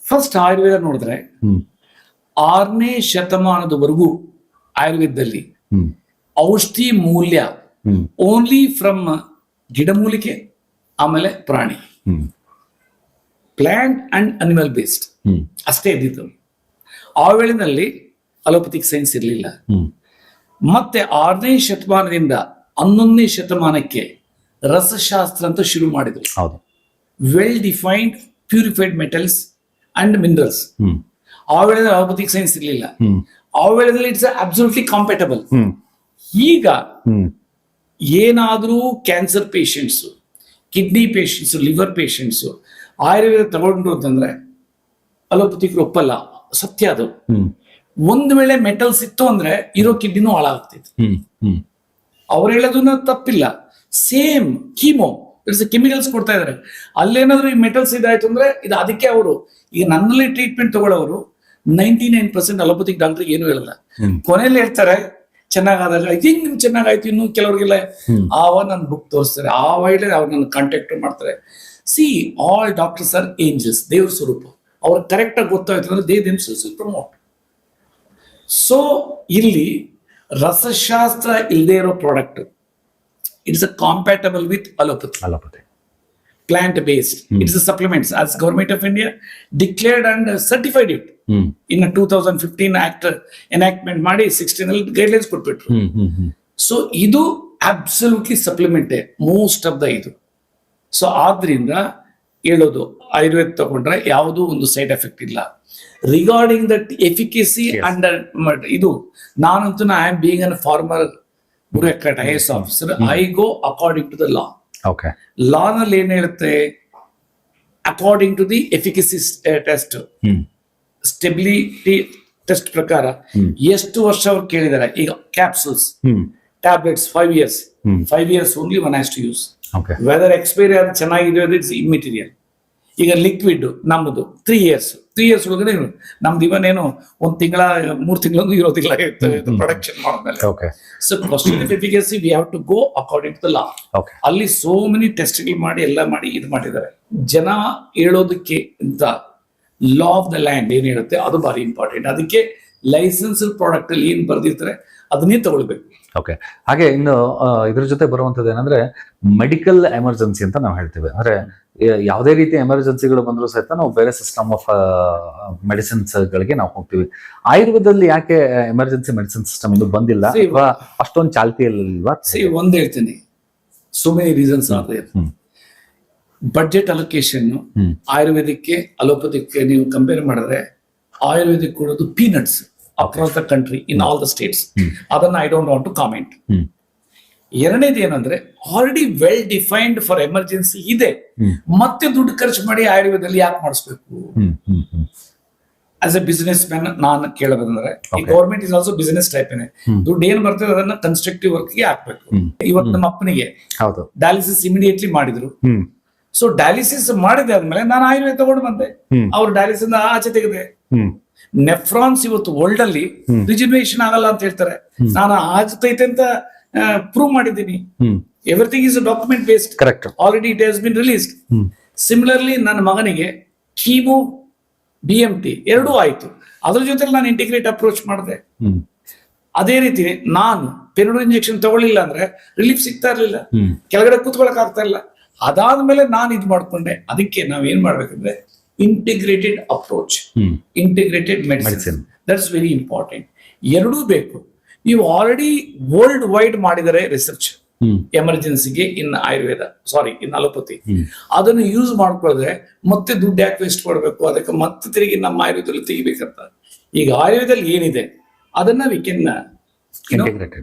ಫಸ್ಟ್ ಆಯುರ್ವೇದ ನೋಡಿದ್ರೆ 6ನೇ ಶತಮಾನದವರೆಗೂ ಆಯುರ್ವೇದದಲ್ಲಿ ಔಷಧಿ ಮೂಲ್ಯ ಓನ್ಲಿ ಫ್ರಮ್ ಗಿಡಮೂಲಿಕೆ, ಆಮೇಲೆ ಪ್ರಾಣಿ, ಪ್ಲಾಂಟ್ ಅಂಡ್ ಅನಿಮಲ್ ಬೇಸ್ಡ್ ಅಷ್ಟೇ ಇದ್ದಿತ್ತು. ಆ ವೇಳೆನಲ್ಲಿ ಅಲೋಪತಿಕ್ ಸೈನ್ಸ್ ಇರಲಿಲ್ಲ. ಮತ್ತೆ 6ನೇ ಶತಮಾನದಿಂದ 11ನೇ ಶತಮಾನಕ್ಕೆ ರಸಶಾಸ್ತ್ರ ಅಂತ ಶುರು ಮಾಡಿದ್ರು. Well defined purified metals and minerals. ಆ ವೇಳೆಯಲ್ಲಿ ಅಲೋಪತಿಕ್ ಸೈನ್ಸ್ ಇರಲಿಲ್ಲ. ಆ ವೇಳೆಯಲ್ಲಿ ಇಟ್ಸ್ ಅಬ್ಸಲ್ಯೂಟ್ಲಿ ಕಾಂಪ್ಯಾಟಬಲ್. ಈಗ ಏನಾದ್ರೂ cancer patients, kidney patients, liver patients Ayurveda ತಗೊಂಡು ಅಂತಂದ್ರೆ ಅಲೋಪತಿಕ್ ಒಪ್ಪಲ್ಲ. ಸತ್ಯ ಅದು. ಒಂದ್ ವೇಳೆ ಮೆಟಲ್ಸ್ ಇತ್ತು ಅಂದ್ರೆ ಇರೋ ಕಿಡ್ನಿನೂ ಹಾಳಾಗ್ತಿತ್ತು. ಅವ್ರು ಹೇಳೋದನ್ನ ತಪ್ಪಿಲ್ಲ. ಸೇಮ್ ಕೀಮೋ ಇಟ್ಸ್ ಕೆಮಿಕಲ್ಸ್ ಕೊಡ್ತಾ ಇದಾರೆ, ಅಲ್ಲೇನಾದ್ರು ಈ ಮೆಟಲ್ಸ್ ಇದಾಯ್ತು ಅಂದ್ರೆ ಇದು ಅದಕ್ಕೆ ಅವರು ಈಗ ನನ್ನಲ್ಲಿ ಟ್ರೀಟ್ಮೆಂಟ್ ತಗೊಳ್ಳೋರು 99% ಅಲೋಪತಿಕ್ ಡಾಕ್ಟರ್ ಏನು ಹೇಳಲ್ಲ. ಕೊನೆಯಲ್ಲಿ ಹೇಳ್ತಾರೆ ಚೆನ್ನಾಗಾದಾಗ ಹಿಂಗ್ ನಿಮ್ಗೆ ಚೆನ್ನಾಗಾಯ್ತು, ಇನ್ನು ಕೆಲವ್ರಿಗೆಲ್ಲ ಆವಾಗ ನನ್ನ ಬುಕ್ ತೋರಿಸ್ತಾರೆ, ಆವಾಗ ಅವ್ರು ನನ್ನ ಕಾಂಟ್ಯಾಕ್ಟ್ ಮಾಡ್ತಾರೆ. C all doctors R angels, ದೇವ್ರ ಸ್ವರೂಪ. ಅವ್ರು ಕರೆಕ್ಟ್ ಆಗಿ ಗೊತ್ತಾಯ್ತು ಅಂದ್ರೆ they themselves will promote. So ಇಲ್ಲಿ ರಸಶಾಸ್ತ್ರ ಇಲ್ಲದೆ ಇರೋ product it's a compatible with allopathy. Plant based. It's a supplements as Government of India declared and certified it in a 2015 act enactment ಮಾಡಿ 16 ಅಲ್ಲಿ ಗೈಡ್ಲೈನ್ಸ್ ಕೊಟ್ಬಿಟ್ರು. ಸೊ ಇದು absolutely supplement most of the ಇದು. So ಆದ್ರಿಂದ ಹೇಳೋದು ಆಯುರ್ವೇದ ತಗೊಂಡ್ರೆ ಯಾವುದೂ ಒಂದು ಸೈಡ್ ಎಫೆಕ್ಟ್ ಇಲ್ಲ. ರಿಗಾರ್ಡಿಂಗ್ ದಟ್ ಎಫಿಕಸಿ ಅಂಡ್ ಇದು ನಾನಂತೂ I am being an former bureaucrat IAS officer, I go according to the law. Law ನಲ್ಲಿ ಏನ್ ಹೇಳುತ್ತೆ, according to the efficacy test, stability test ಪ್ರಕಾರ ಎಷ್ಟು ವರ್ಷ ಅವ್ರು ಕೇಳಿದ್ದಾರೆ. ಈಗ capsules, tablets 5 years, 5 years only one has to use. Whether expiry ಅದು ಚೆನ್ನಾಗಿದೆ ಇಟ್ಸ್ ಇಮ್ಮೆಟೀರಿಯಲ್. ಈಗ ಲಿಕ್ವಿಡ್ ನಮ್ಮದು 3 years ಒಳಗಡೆ ನಮ್ದು ಇವನೇನು 1 ತಿಂಗಳ 3 ತಿಂಗಳು ಇರೋದಿಲ್ಲ ಪ್ರೊಡಕ್ಷನ್ ಮಾಡಿದ್ಮೇಲೆ. So question of efficacy we have to go according to the law. ಅಲ್ಲಿ ಸೋ ಮೆನಿ ಟೆಸ್ಟ್ಗಳು ಮಾಡಿ ಎಲ್ಲ ಮಾಡಿ ಇದು ಮಾಡಿದ್ದಾರೆ. ಜನ ಹೇಳೋದಕ್ಕೆ ಅಂತ ಲಾ ಆಫ್ ದ ಲ್ಯಾಂಡ್ ಏನ್ ಹೇಳುತ್ತೆ ಅದು ಭಾರಿ ಇಂಪಾರ್ಟೆಂಟ್. ಅದಕ್ಕೆ ಲೈಸೆನ್ಸ್ ಪ್ರಾಡಕ್ಟ್ ಅಲ್ಲಿ ಏನ್ ಬರ್ದಿರ್ತಾರೆ ಅದನ್ನೇ ತಗೊಳ್ಬೇಕು. ಹಾಗೆ ಇನ್ನು ಇದ್ರ ಜೊತೆ ಬರುವಂತದ್ದು ಏನಂದ್ರೆ ಮೆಡಿಕಲ್ ಎಮರ್ಜೆನ್ಸಿ ಅಂತ ನಾವು ಹೇಳ್ತೇವೆ. ಅಂದ್ರೆ ಯಾವುದೇ ರೀತಿ ಎಮರ್ಜೆನ್ಸಿಗಳು ಬಂದ್ರು ಸಹಿತ ನಾವು ಬೇರೆ ಸಿಸ್ಟಮ್ ಆಫ್ ಮೆಡಿಸಿನ್ಸ್ ಗಳಿಗೆ ನಾವು ಹೋಗ್ತೀವಿ. ಆಯುರ್ವೇದದಲ್ಲಿ ಯಾಕೆ ಎಮರ್ಜೆನ್ಸಿ ಮೆಡಿಸಿನ್ ಸಿಸ್ಟಮ್ ಇದು ಬಂದಿಲ್ಲ ಅಥವಾ ಅಷ್ಟೊಂದು ಚಾಲ್ತಿಯಲ್ಲಿಲ್ವಾ? ಒಂದ್ ಹೇಳ್ತೀನಿ, so many reasons are there. Budget allocation ಆಯುರ್ವೇದಕ್ಕೆ ಅಲೋಪತಿಕ್ಕೆ ನೀವು ಕಂಪೇರ್ ಮಾಡಿದ್ರೆ ಆಯುರ್ವೇದಿಕ್ ಕೊಡೋದು peanuts across the country in all the states. ಅದನ್ನ I don't want to comment. ಎರಡನೇದು ಏನಂದ್ರೆ already well defined for emergency ಇದೆ, ಮತ್ತೆ ದುಡ್ಡು ಖರ್ಚು ಮಾಡಿ ಆಯುರ್ವೇದದಲ್ಲಿ ಯಾಕೆ ಮಾಡಿಸ್ಬೇಕು? ಆಸ್ ಎ ಬಿಸಿನೆಸ್ ಮ್ಯಾನ್ ನಾನು ಕೇಳೋದಂದ್ರೆ government is also business type ಏನೆ, ದುಡ್ಡು ಏನ್ ಬರ್ತದೆ ಅದನ್ನ ಕನ್ಸ್ಟ್ರಕ್ಟಿವ್ ವರ್ಕ್ ಗೆ ಹಾಕ್ಬೇಕು. ಇವತ್ತು ನಮ್ಮ ಅಪ್ಪನಿಗೆ ಡಯಾಲಿಸಿಸ್ ಇಮಿಡಿಯೇಟ್ಲಿ ಮಾಡಿದ್ರು. ಸೊ ಡಯಾಲಿಸಿಸ್ ಮಾಡಿದೆ ಆದ್ಮೇಲೆ ನಾನು ಆಯುರ್ವೇದ ತಗೊಂಡು ಬಂದೆ, ಅವ್ರು ಡಯಾಲಿಸಿಸ್ ಆಚೆ ತೆಗೆದೆ. ನೆಫ್ರಾನ್ಸ್ ಇವತ್ತು ವರ್ಲ್ಡ್ ಅಲ್ಲಿ ರಿಜರ್ವೇಶನ್ ಆಗಲ್ಲ ಅಂತ ಹೇಳ್ತಾರೆ, ನಾನು ಆಗ್ತೈತೆ ಅಂತ ಪ್ರೂವ್ ಮಾಡಿದ್ದೀನಿ. Everything is document based, already it has been released. Similarly ನನ್ನ ಮಗನಿಗೆ ಕೀಮೋ BMT ಎರಡೂ ಆಯ್ತು, ಅದ್ರ ಜೊತೆ ನಾನು ಇಂಟಿಗ್ರೇಟ್ ಅಪ್ರೋಚ್ ಮಾಡಿದೆ. ಅದೇ ರೀತಿ ನಾನು ಪೆನಿಡೋಲ್ ಇಂಜೆಕ್ಷನ್ ತಗೊಳ್ಳಿಲ್ಲ ಅಂದ್ರೆ ರಿಲೀಫ್ ಸಿಗ್ತಾ ಇರ್ಲಿಲ್ಲ, ಕೆಳಗಡೆ ಕೂತ್ಕೊಳಕ್ ಆಗ್ತಾ ಇಲ್ಲ. ಅದಾದ್ಮೇಲೆ ನಾನು ಇದು ಮಾಡ್ಕೊಂಡೆ. ಅದಕ್ಕೆ ನಾವ್ ಏನ್ ಮಾಡ್ಬೇಕಂದ್ರೆ integrated approach, integrated medicine, that's very important. ಎರಡೂ ಬೇಕು. ನೀವು ಆಲ್ರೆಡಿ ವರ್ಲ್ಡ್ ವೈಡ್ ಮಾಡಿದರೆ ರಿಸರ್ಚ್ ಎಮರ್ಜೆನ್ಸಿಗೆ ಇನ್ ಆಯುರ್ವೇದ, ಸಾರಿ ಇನ್ ಅಲೋಪತಿ, ಅದನ್ನು ಯೂಸ್ ಮಾಡ್ಕೊಳ್ಳದೆ ಮತ್ತೆ ದುಡ್ಡು ಯಾಕೆ ವೇಸ್ಟ್ ಮಾಡಬೇಕು? ಅದಕ್ಕೆ ಮತ್ತೆ ತಿರುಗಿ ನಮ್ಮ ಆಯುರ್ವೇದದಲ್ಲಿ ತೆಗಿಬೇಕಂತ. ಈಗ ಆಯುರ್ವೇದದಲ್ಲಿ ಏನಿದೆ ಅದನ್ನ ವಿ ಕ್ಯಾನ್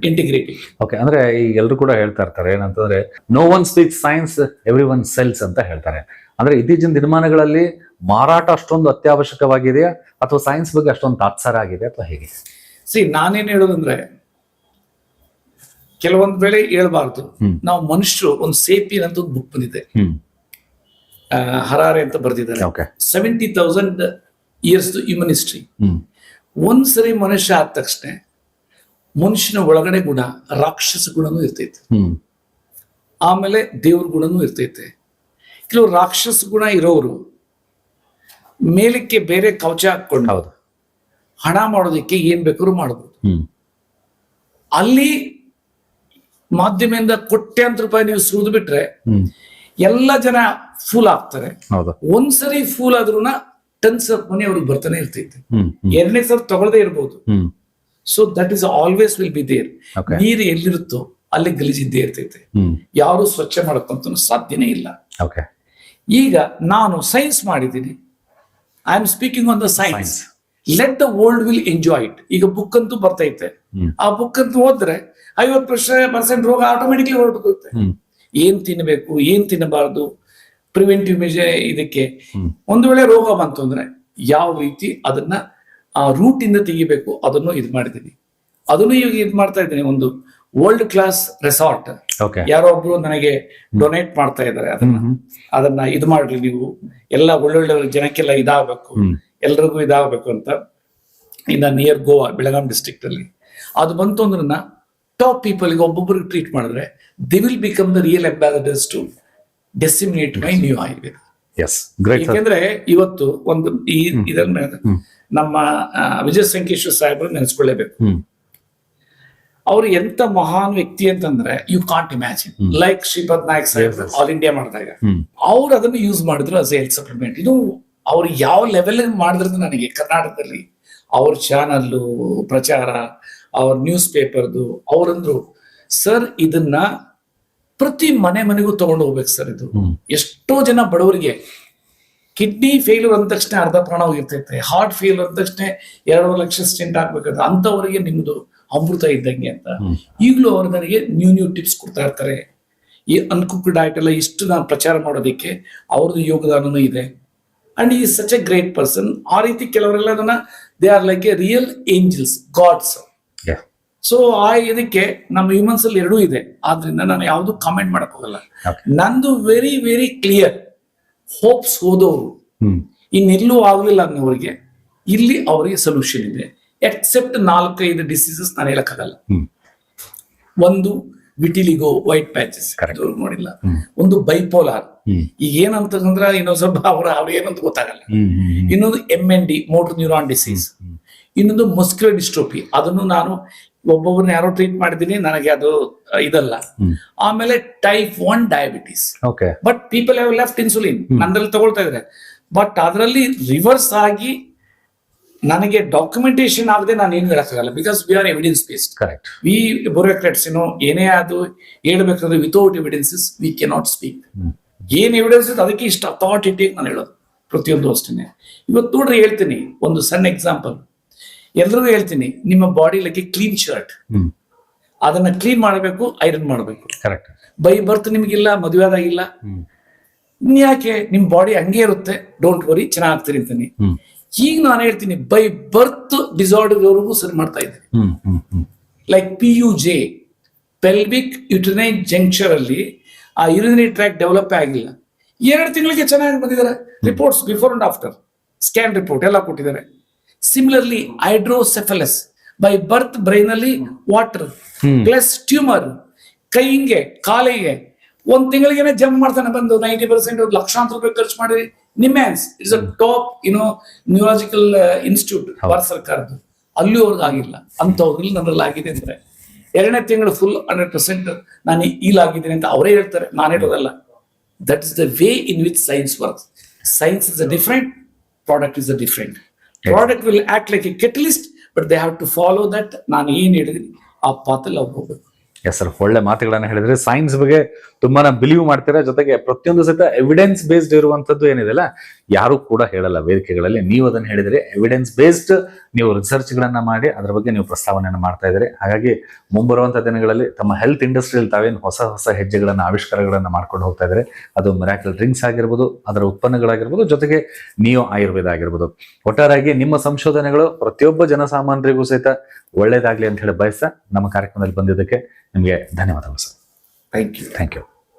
ಇಂಟಿಗ್ರೇಟೆಡ್. ಓಕೆ, ಅಂದ್ರೆ ಈ ಎಲ್ಲರೂ ಕೂಡ ಹೇಳ್ತಾ ಇರ್ತಾರೆ ಏನಂತಂದ್ರೆ no one speaks science everyone sells ಅಂತ ಹೇಳ್ತಾರೆ. ಅಂದ್ರೆ ಇತ್ತೀಚಿನ ದಿನಮಾನಗಳಲ್ಲಿ ಮಾರಾಟ ಅಷ್ಟೊಂದು ಅತ್ಯವಶ್ಯಕವಾಗಿದೆಯಾ ಅಥವಾ ಸೈನ್ಸ್ ಬಗ್ಗೆ ಅಷ್ಟೊಂದು ತಾತ್ಸಾರ ಆಗಿದೆ ಅಥವಾ ಹೇಗೆ? ನಾನೇನ್ ಹೇಳೋದಂದ್ರೆ ಕೆಲವೊಂದ್ ವೇಳೆ ಹೇಳ್ಬಾರ್ದು. ನಾವು ಮನುಷ್ಯರು ಒಂದು ಸೇಪಿಯನ್ ಅಂತ ಒಂದು ಬುಕ್ ಬಂದಿದೆ, ಹರಾರೆ ಅಂತ ಬರ್ದಿದ್ದಾರೆ. 70,000 years ಹ್ಯೂಮನ್ ಹಿಸ್ಟ್ರಿ. ಒಂದ್ಸರಿ ಮನುಷ್ಯ ಆದ ತಕ್ಷಣ ಮನುಷ್ಯನ ಒಳಗಡೆ ಗುಣ ರಾಕ್ಷಸ ಗುಣನೂ ಇರ್ತೈತೆ, ಆಮೇಲೆ ದೇವ್ರ ಗುಣನೂ ಇರ್ತೈತೆ. ಕೆಲವು ರಾಕ್ಷಸ ಗುಣ ಇರೋರು ಮೇಲಕ್ಕೆ ಬೇರೆ ಕವಚ ಹಾಕೊಂಡು ಹಣ ಮಾಡೋದಕ್ಕೆ ಏನ್ ಬೇಕಾದ್ರೂ ಮಾಡಬಹುದು. ಅಲ್ಲಿ ಮಾಧ್ಯಮದಿಂದ ಕೋಟ್ಯಾಂತರ ರೂಪಾಯಿ ನೀವು ಸುರಿದು ಬಿಟ್ರೆ ಎಲ್ಲ ಜನ ಫೂಲ್ ಆಗ್ತಾರೆ. ಒಂದ್ಸರಿ ಫೂಲ್ ಆದ್ರೂನ ಟನ್ಸ್ ಆಫ್ ಮನಿ ಅವ್ರಿಗೆ ಬರ್ತಾನೆ ಇರ್ತೈತೆ. ಎರಡನೇ ಸರ್ ತಗೊಳ್ಳದೆ ಇರ್ಬೋದು. So that is always will be there. ನೀರು ಎಲ್ಲಿರುತ್ತೋ ಅಲ್ಲಿ ಗಲೀಜಿದ್ದೇ ಇರ್ತೈತೆ, ಯಾರು ಸ್ವಚ್ಛ ಮಾಡಕ್ಕಂತ ಸಾಧ್ಯನೇ ಇಲ್ಲ. ಈಗ ನಾನು ಸೈನ್ಸ್ ಮಾಡಿದ್ದೀನಿ, I am speaking on the science. Let the world will enjoy it. ಈಗ ಬುಕ್ ಅಂತೂ ಬರ್ತೈತೆ, ಆ ಬುಕ್ ಅಂತೂ ಓದಿದ್ರೆ 50% ರೋಗ ಆಟೋಮೆಟಿಕ್ಲಿ ಹೊರಟುತ್ತೆ. ಏನ್ ತಿನ್ನಬೇಕು, ಏನ್ ತಿನ್ನಬಾರ್ದು, ಪ್ರಿವೆಂಟಿವ್ ಮೆಜರ್. ಇದಕ್ಕೆ ಒಂದು ವೇಳೆ ರೋಗ ಬಂತು ಅಂದ್ರೆ ಯಾವ ರೀತಿ ಅದನ್ನ ಆ ರೂಟ್ ಇಂದ ತೆಗಿಬೇಕು, ಅದನ್ನು ಇದು ಮಾಡಿದ್ದೀನಿ. ಅದನ್ನು ಈಗ ಇದು ಮಾಡ್ತಾ ಇದ್ದೀನಿ. ಒಂದು ವರ್ಲ್ಡ್ ಕ್ಲಾಸ್ ರೆಸಾರ್ಟ್ ಓಕೆ. ಯಾರೋ ಒಬ್ರು ನನಗೆ ಡೊನೇಟ್ ಮಾಡ್ತಾ ಇದ್ದಾರೆ. ಅದನ್ನ ಇದು ಮಾಡ್ರಿ ನೀವು, ಎಲ್ಲ ಒಳ್ಳೊಳ್ಳೆ ಜನಕ್ಕೆಲ್ಲ ಇದಾಗಬೇಕು, ಎಲ್ರಿಗೂ ಇದಾಗಬೇಕು ಅಂತ. ಇನ್ನ ನಿಯರ್ ಗೋವಾ, ಬೆಳಗಾಂ ಡಿಸ್ಟ್ರಿಕ್ಟ್ ಅಲ್ಲಿ ಅದು ಬಂತು ಅಂದ್ರೆ ಟಾಪ್ ಪೀಪಲ್ ಒಬ್ಬೊಬ್ಬರಿಗೆ ಟ್ರೀಟ್ ಮಾಡಿದ್ರೆ they will become the real ambassadors to disseminate my new Ayurveda. ಯಾಕೆಂದ್ರೆ ಇವತ್ತು ಒಂದು ಇದನ್ನ ನಮ್ಮ ವಿಜಯ ಸಂಕೇಶ್ವರ ಸಾಹೇಬರು ನೆನೆಸ್ಕೊಳ್ಳೇಬೇಕು. ಅವ್ರು ಎಂತ ಮಹಾನ್ ವ್ಯಕ್ತಿ ಅಂತಂದ್ರೆ you can't imagine. Like Shripad Naik Saheb all India ಮಾಡಿದಾಗ ಅವ್ರು ಅದನ್ನು ಯೂಸ್ ಮಾಡಿದ್ರು ಆಸ್ ಎ ಹೆಲ್ತ್ ಸಪ್ಲಿಮೆಂಟ್. ಇದು ಅವ್ರು ಯಾವ ಲೆವೆಲ್ ಮಾಡಿದ್ರು ನನಗೆ ಕರ್ನಾಟಕದಲ್ಲಿ ಅವ್ರ ಚಾನಲ್ ಪ್ರಚಾರ, ಅವ್ರ ನ್ಯೂಸ್ ಪೇಪರ್ದು, ಅವ್ರಂದ್ರು ಸರ್ ಇದನ್ನ ಪ್ರತಿ ಮನೆಗೂ ತಗೊಂಡು ಹೋಗ್ಬೇಕು ಸರ್. ಇದು ಎಷ್ಟೋ ಜನ ಬಡವರಿಗೆ ಕಿಡ್ನಿ ಫೇಲ್ಯೂರ್ ಅಂದ ತಕ್ಷಣ ಅರ್ಧ ಪ್ರಾಣ ಹೋಗಿರ್ತೈತೆ, ಹಾರ್ಟ್ ಫೇಲ್ಯೂರ್ ಅಂದ ತಕ್ಷಣ 2 ಲಕ್ಷ ಸ್ಟೆಂಟ್ ಹಾಕ್ಬೇಕಾದ್ರೆ ಅಂತವರಿಗೆ ನಿಮ್ದು ಅಮೃತ ಇದ್ದಂಗೆ ಅಂತ ಈಗಲೂ ಅವ್ರು ನನಗೆ ನ್ಯೂ ಟಿಪ್ಸ್ ಕೊಡ್ತಾ ಇರ್ತಾರೆ. ಈ ಅನ್ಕುಕ್ ಡಯಟ್ ಎಲ್ಲ ಇಷ್ಟು ನಾನು ಪ್ರಚಾರ ಮಾಡೋದಕ್ಕೆ ಅವ್ರದ್ದು ಯೋಗದಾನನೂ ಇದೆ. ಅಂಡ್ ಈ ಸಚ್ ಎ ಗ್ರೇಟ್ ಪರ್ಸನ್. ಆ ರೀತಿ ಕೆಲವರೆಲ್ಲ ಅದನ್ನ they are like a real angels, gods. So ಆ ಇದಕ್ಕೆ ನಮ್ಮ ಹ್ಯೂಮನ್ಸ್ ಅಲ್ಲಿ ಎರಡೂ ಇದೆ. ಆದ್ರಿಂದ ನಾನು ಯಾವ್ದು ಕಾಮೆಂಟ್ ಮಾಡಕ್ ಹೋಗಲ್ಲ. ನಂದು ವೆರಿ ವೆರಿ ಕ್ಲಿಯರ್. ಹೋಪ್ಸ್ ಹೋದವರು ಇನ್ನೆಲ್ಲೂ ಆಗ್ಲಿಲ್ಲ ಅನ್ನೋರಿಗೆ ಇಲ್ಲಿ ಅವರಿಗೆ ಸೊಲ್ಯೂಷನ್ ಇದೆ. ಎಕ್ಸೆಪ್ಟ್ 4-5 ಡಿಸೀಸಸ್ ನಾನು ಹೇಳಕ್ಕಾಗಲ್ಲ. ಒಂದು ವಿಟಿಲಿಗೋ, ವೈಟ್ ಪ್ಯಾಚಸ್ ನೋಡಿಲ್ಲ. ಒಂದು ಬೈಪೋಲಾರ್, ಈಗ ಏನಂತಂದ್ರೆ ಇನ್ನೊಂದು ಸ್ವಲ್ಪ ಅವ್ರು ಏನಂತ ಗೊತ್ತಾಗಲ್ಲ. ಇನ್ನೊಂದು MND, ಮೋಟರ್ ನ್ಯೂರಾನ್ ಡಿಸೀಸ್. ಇನ್ನೊಂದು ಮಸ್ಕ್ಯುಲರ್ ಡಿಸ್ಟ್ರೋಫಿ, ಅದನ್ನು ನಾನು ಒಬ್ಬೊಬ್ಬರನ್ನ ಯಾರೋ ಟ್ರೀಟ್ ಮಾಡಿದ್ದೀನಿ, ನನಗೆ ಅದು ಇದಲ್ಲ. ಆಮೇಲೆ type 1 diabetes. But people have left insulin, ನಂದ್ರಲ್ಲಿ ತಗೊಳ್ತಾ ಇದ್ರೆ. ಬಟ್ ಅದರಲ್ಲಿ ರಿವರ್ಸ್ ಆಗಿ ನನಗೆ ಡಾಕ್ಯುಮೆಂಟೇಶನ್ ಆಗದೆ ನಾನು ಏನು ಹೇಳಕ್ಕಾಗಲ್ಲ. Because we are evidence based. We bureaucrats ಏನೇ ಅದು ಹೇಳ್ಬೇಕಾದ್ರೆ without evidences we cannot speak. ಏನ್ ಎವಿಡೆನ್ಸ್ ಇದೆ ಅದಕ್ಕೆ ಇಷ್ಟ ಅಥಾರಿಟಿ ನಾನು ಹೇಳೋದು ಪ್ರತಿಯೊಂದು ಅಷ್ಟೇ. ಇವತ್ತು ನೋಡ್ರಿ ಹೇಳ್ತೀನಿ ಒಂದು ಸಣ್ಣ ಎಕ್ಸಾಂಪಲ್. ಎಲ್ರಿಗೂ ಹೇಳ್ತೀನಿ, ನಿಮ್ಮ ಬಾಡಿ ಲೈಕ್ ಕ್ಲೀನ್ ಶರ್ಟ್, ಅದನ್ನ ಕ್ಲೀನ್ ಮಾಡಬೇಕು, ಐರನ್ ಮಾಡಬೇಕು. ಬೈ ಬರ್ತ್ ನಿಮ್ಗಿಲ್ಲ, ಮದುವೆ ಆದಾಗಿಲ್ಲ, ಯಾಕೆ ನಿಮ್ ಬಾಡಿ ಹಂಗೆ ಇರುತ್ತೆ, ಡೋಂಟ್ ವರಿ, ಚೆನ್ನಾಗ್ತೀರಿ ಅಂತಾನೆ. ಈಗ ನಾನು ಹೇಳ್ತೀನಿ ಬೈ ಬರ್ತ್ ಡಿಸಾರ್ಡರ್ವರೆಗೂ ಸರಿ ಮಾಡ್ತಾ ಇದ್ದೀನಿ. Like PUJ, pelvic uterine junction ಅಲ್ಲಿ ಆ ಯೂರಿನರಿ ಟ್ರ್ಯಾಕ್ ಡೆವಲಪ್ ಆಗಿಲ್ಲ, 2 ತಿಂಗಳಿಗೆ ಚೆನ್ನಾಗಿ ಬಂದಿದ್ದಾರೆ reports, before and after scan report ಎಲ್ಲ ಕೊಟ್ಟಿದ್ದಾರೆ. ಸಿಮಿಲರ್ಲಿ ಹೈಡ್ರೋಸೆಫಲಸ್, ಬೈ ಬರ್ತ್ ಬ್ರೈನ್ ಅಲ್ಲಿ ವಾಟರ್ ಪ್ಲಸ್ ಟ್ಯೂಮರ್, ಕೈಗೆ ಕಾಲಿಗೆ 1 ತಿಂಗಳಿಗೆ ಜಂಪ್ ಮಾಡ್ತಾನೆ ಬಂದು 90%, ಲಕ್ಷಾಂತರ ರೂಪಾಯಿ ಖರ್ಚು ಮಾಡಿ. NIMHANS it's a top neurological institute Bharat ಸರ್ಕಾರದ್ದು, ಅಲ್ಲೂ ಅವ್ರಿಗೆ ಆಗಿಲ್ಲ. ಅಂತವ್ರಲ್ಲಿ ನನ್ನಲ್ಲಿ ಆಗಿದೆ ಅಂದ್ರೆ 2ನೇ ತಿಂಗಳು ಫುಲ್ 100% ನಾನು ಈಲ್ ಆಗಿದ್ದೀನಿ ಅಂತ ಅವರೇ ಹೇಳ್ತಾರೆ, ನಾನು ಹೇಳೋದಲ್ಲ. That is the way in which science works. Science is a different, product is a different. Product will act like a catalyst, but they have to follow that. ನಾನು ಏನ್ ಹೇಳಿದೀನಿ ಆ ಪಾತಲ್ಲಿ ಅವ್ರು ಹೋಗ್ಬೇಕು. ಎಸ್ ಸರ್, ಒಳ್ಳೆ ಮಾತುಗಳನ್ನ ಹೇಳಿದ್ರೆ. ಸೈನ್ಸ್ ಬಗ್ಗೆ ತುಂಬಾನೇ ಬಿಲೀವ್ ಮಾಡ್ತೀರಾ, ಜೊತೆಗೆ ಪ್ರತಿಯೊಂದು ಸಹಿತ ಎವಿಡೆನ್ಸ್ ಬೇಸ್ಡ್ ಇರುವಂತದ್ದು ಏನಿದೆಲ್ಲ ಯಾರು ಕೂಡ ಹೇಳಲ್ಲ ವೇದಿಕೆಗಳಲ್ಲಿ. ನೀವು ಅದನ್ನ ಹೇಳಿದ್ರೆ ಎವಿಡೆನ್ಸ್ ಬೇಸ್ಡ್ ನೀವು ರಿಸರ್ಚ್ ಗಳನ್ನ ಮಾಡಿ ಅದರ ಬಗ್ಗೆ ನೀವು ಪ್ರಸ್ತಾವನೆಯನ್ನು ಮಾಡ್ತಾ ಇದ್ದೀರಿ. ಹಾಗಾಗಿ ಮುಂಬರುವಂತ ದಿನಗಳಲ್ಲಿ ತಮ್ಮ ಹೆಲ್ತ್ ಇಂಡಸ್ಟ್ರಿಯಲ್ಲಿ ತಾವೇನು ಹೊಸ ಹೆಜ್ಜೆಗಳನ್ನ, ಆವಿಷ್ಕಾರಗಳನ್ನ ಮಾಡ್ಕೊಂಡು ಹೋಗ್ತಾ ಇದ್ದಾರೆ. ಅದು ಮಿರಾಕಲ್ ಡ್ರಿಂಕ್ಸ್ ಆಗಿರ್ಬೋದು, ಅದರ ಉತ್ಪನ್ನಗಳಾಗಿರ್ಬೋದು, ಜೊತೆಗೆ ನಿಯೋ ಆಯುರ್ವೇದ ಆಗಿರ್ಬೋದು. ಒಟ್ಟಾರೆಯಾಗಿ ನಿಮ್ಮ ಸಂಶೋಧನೆಗಳು ಪ್ರತಿಯೊಬ್ಬ ಜನಸಾಮಾನ್ಯರಿಗೂ ಸಹಿತ ಒಳ್ಳೇದಾಗ್ಲಿ ಅಂತ ಹೇಳಿ ಬಯಸ್ತಾ ನಮ್ಮ ಕಾರ್ಯಕ್ರಮದಲ್ಲಿ ಬಂದಿದ್ದಕ್ಕೆ ನಿಮಗೆ ಧನ್ಯವಾದಗಳು ಸರ್. Thank you.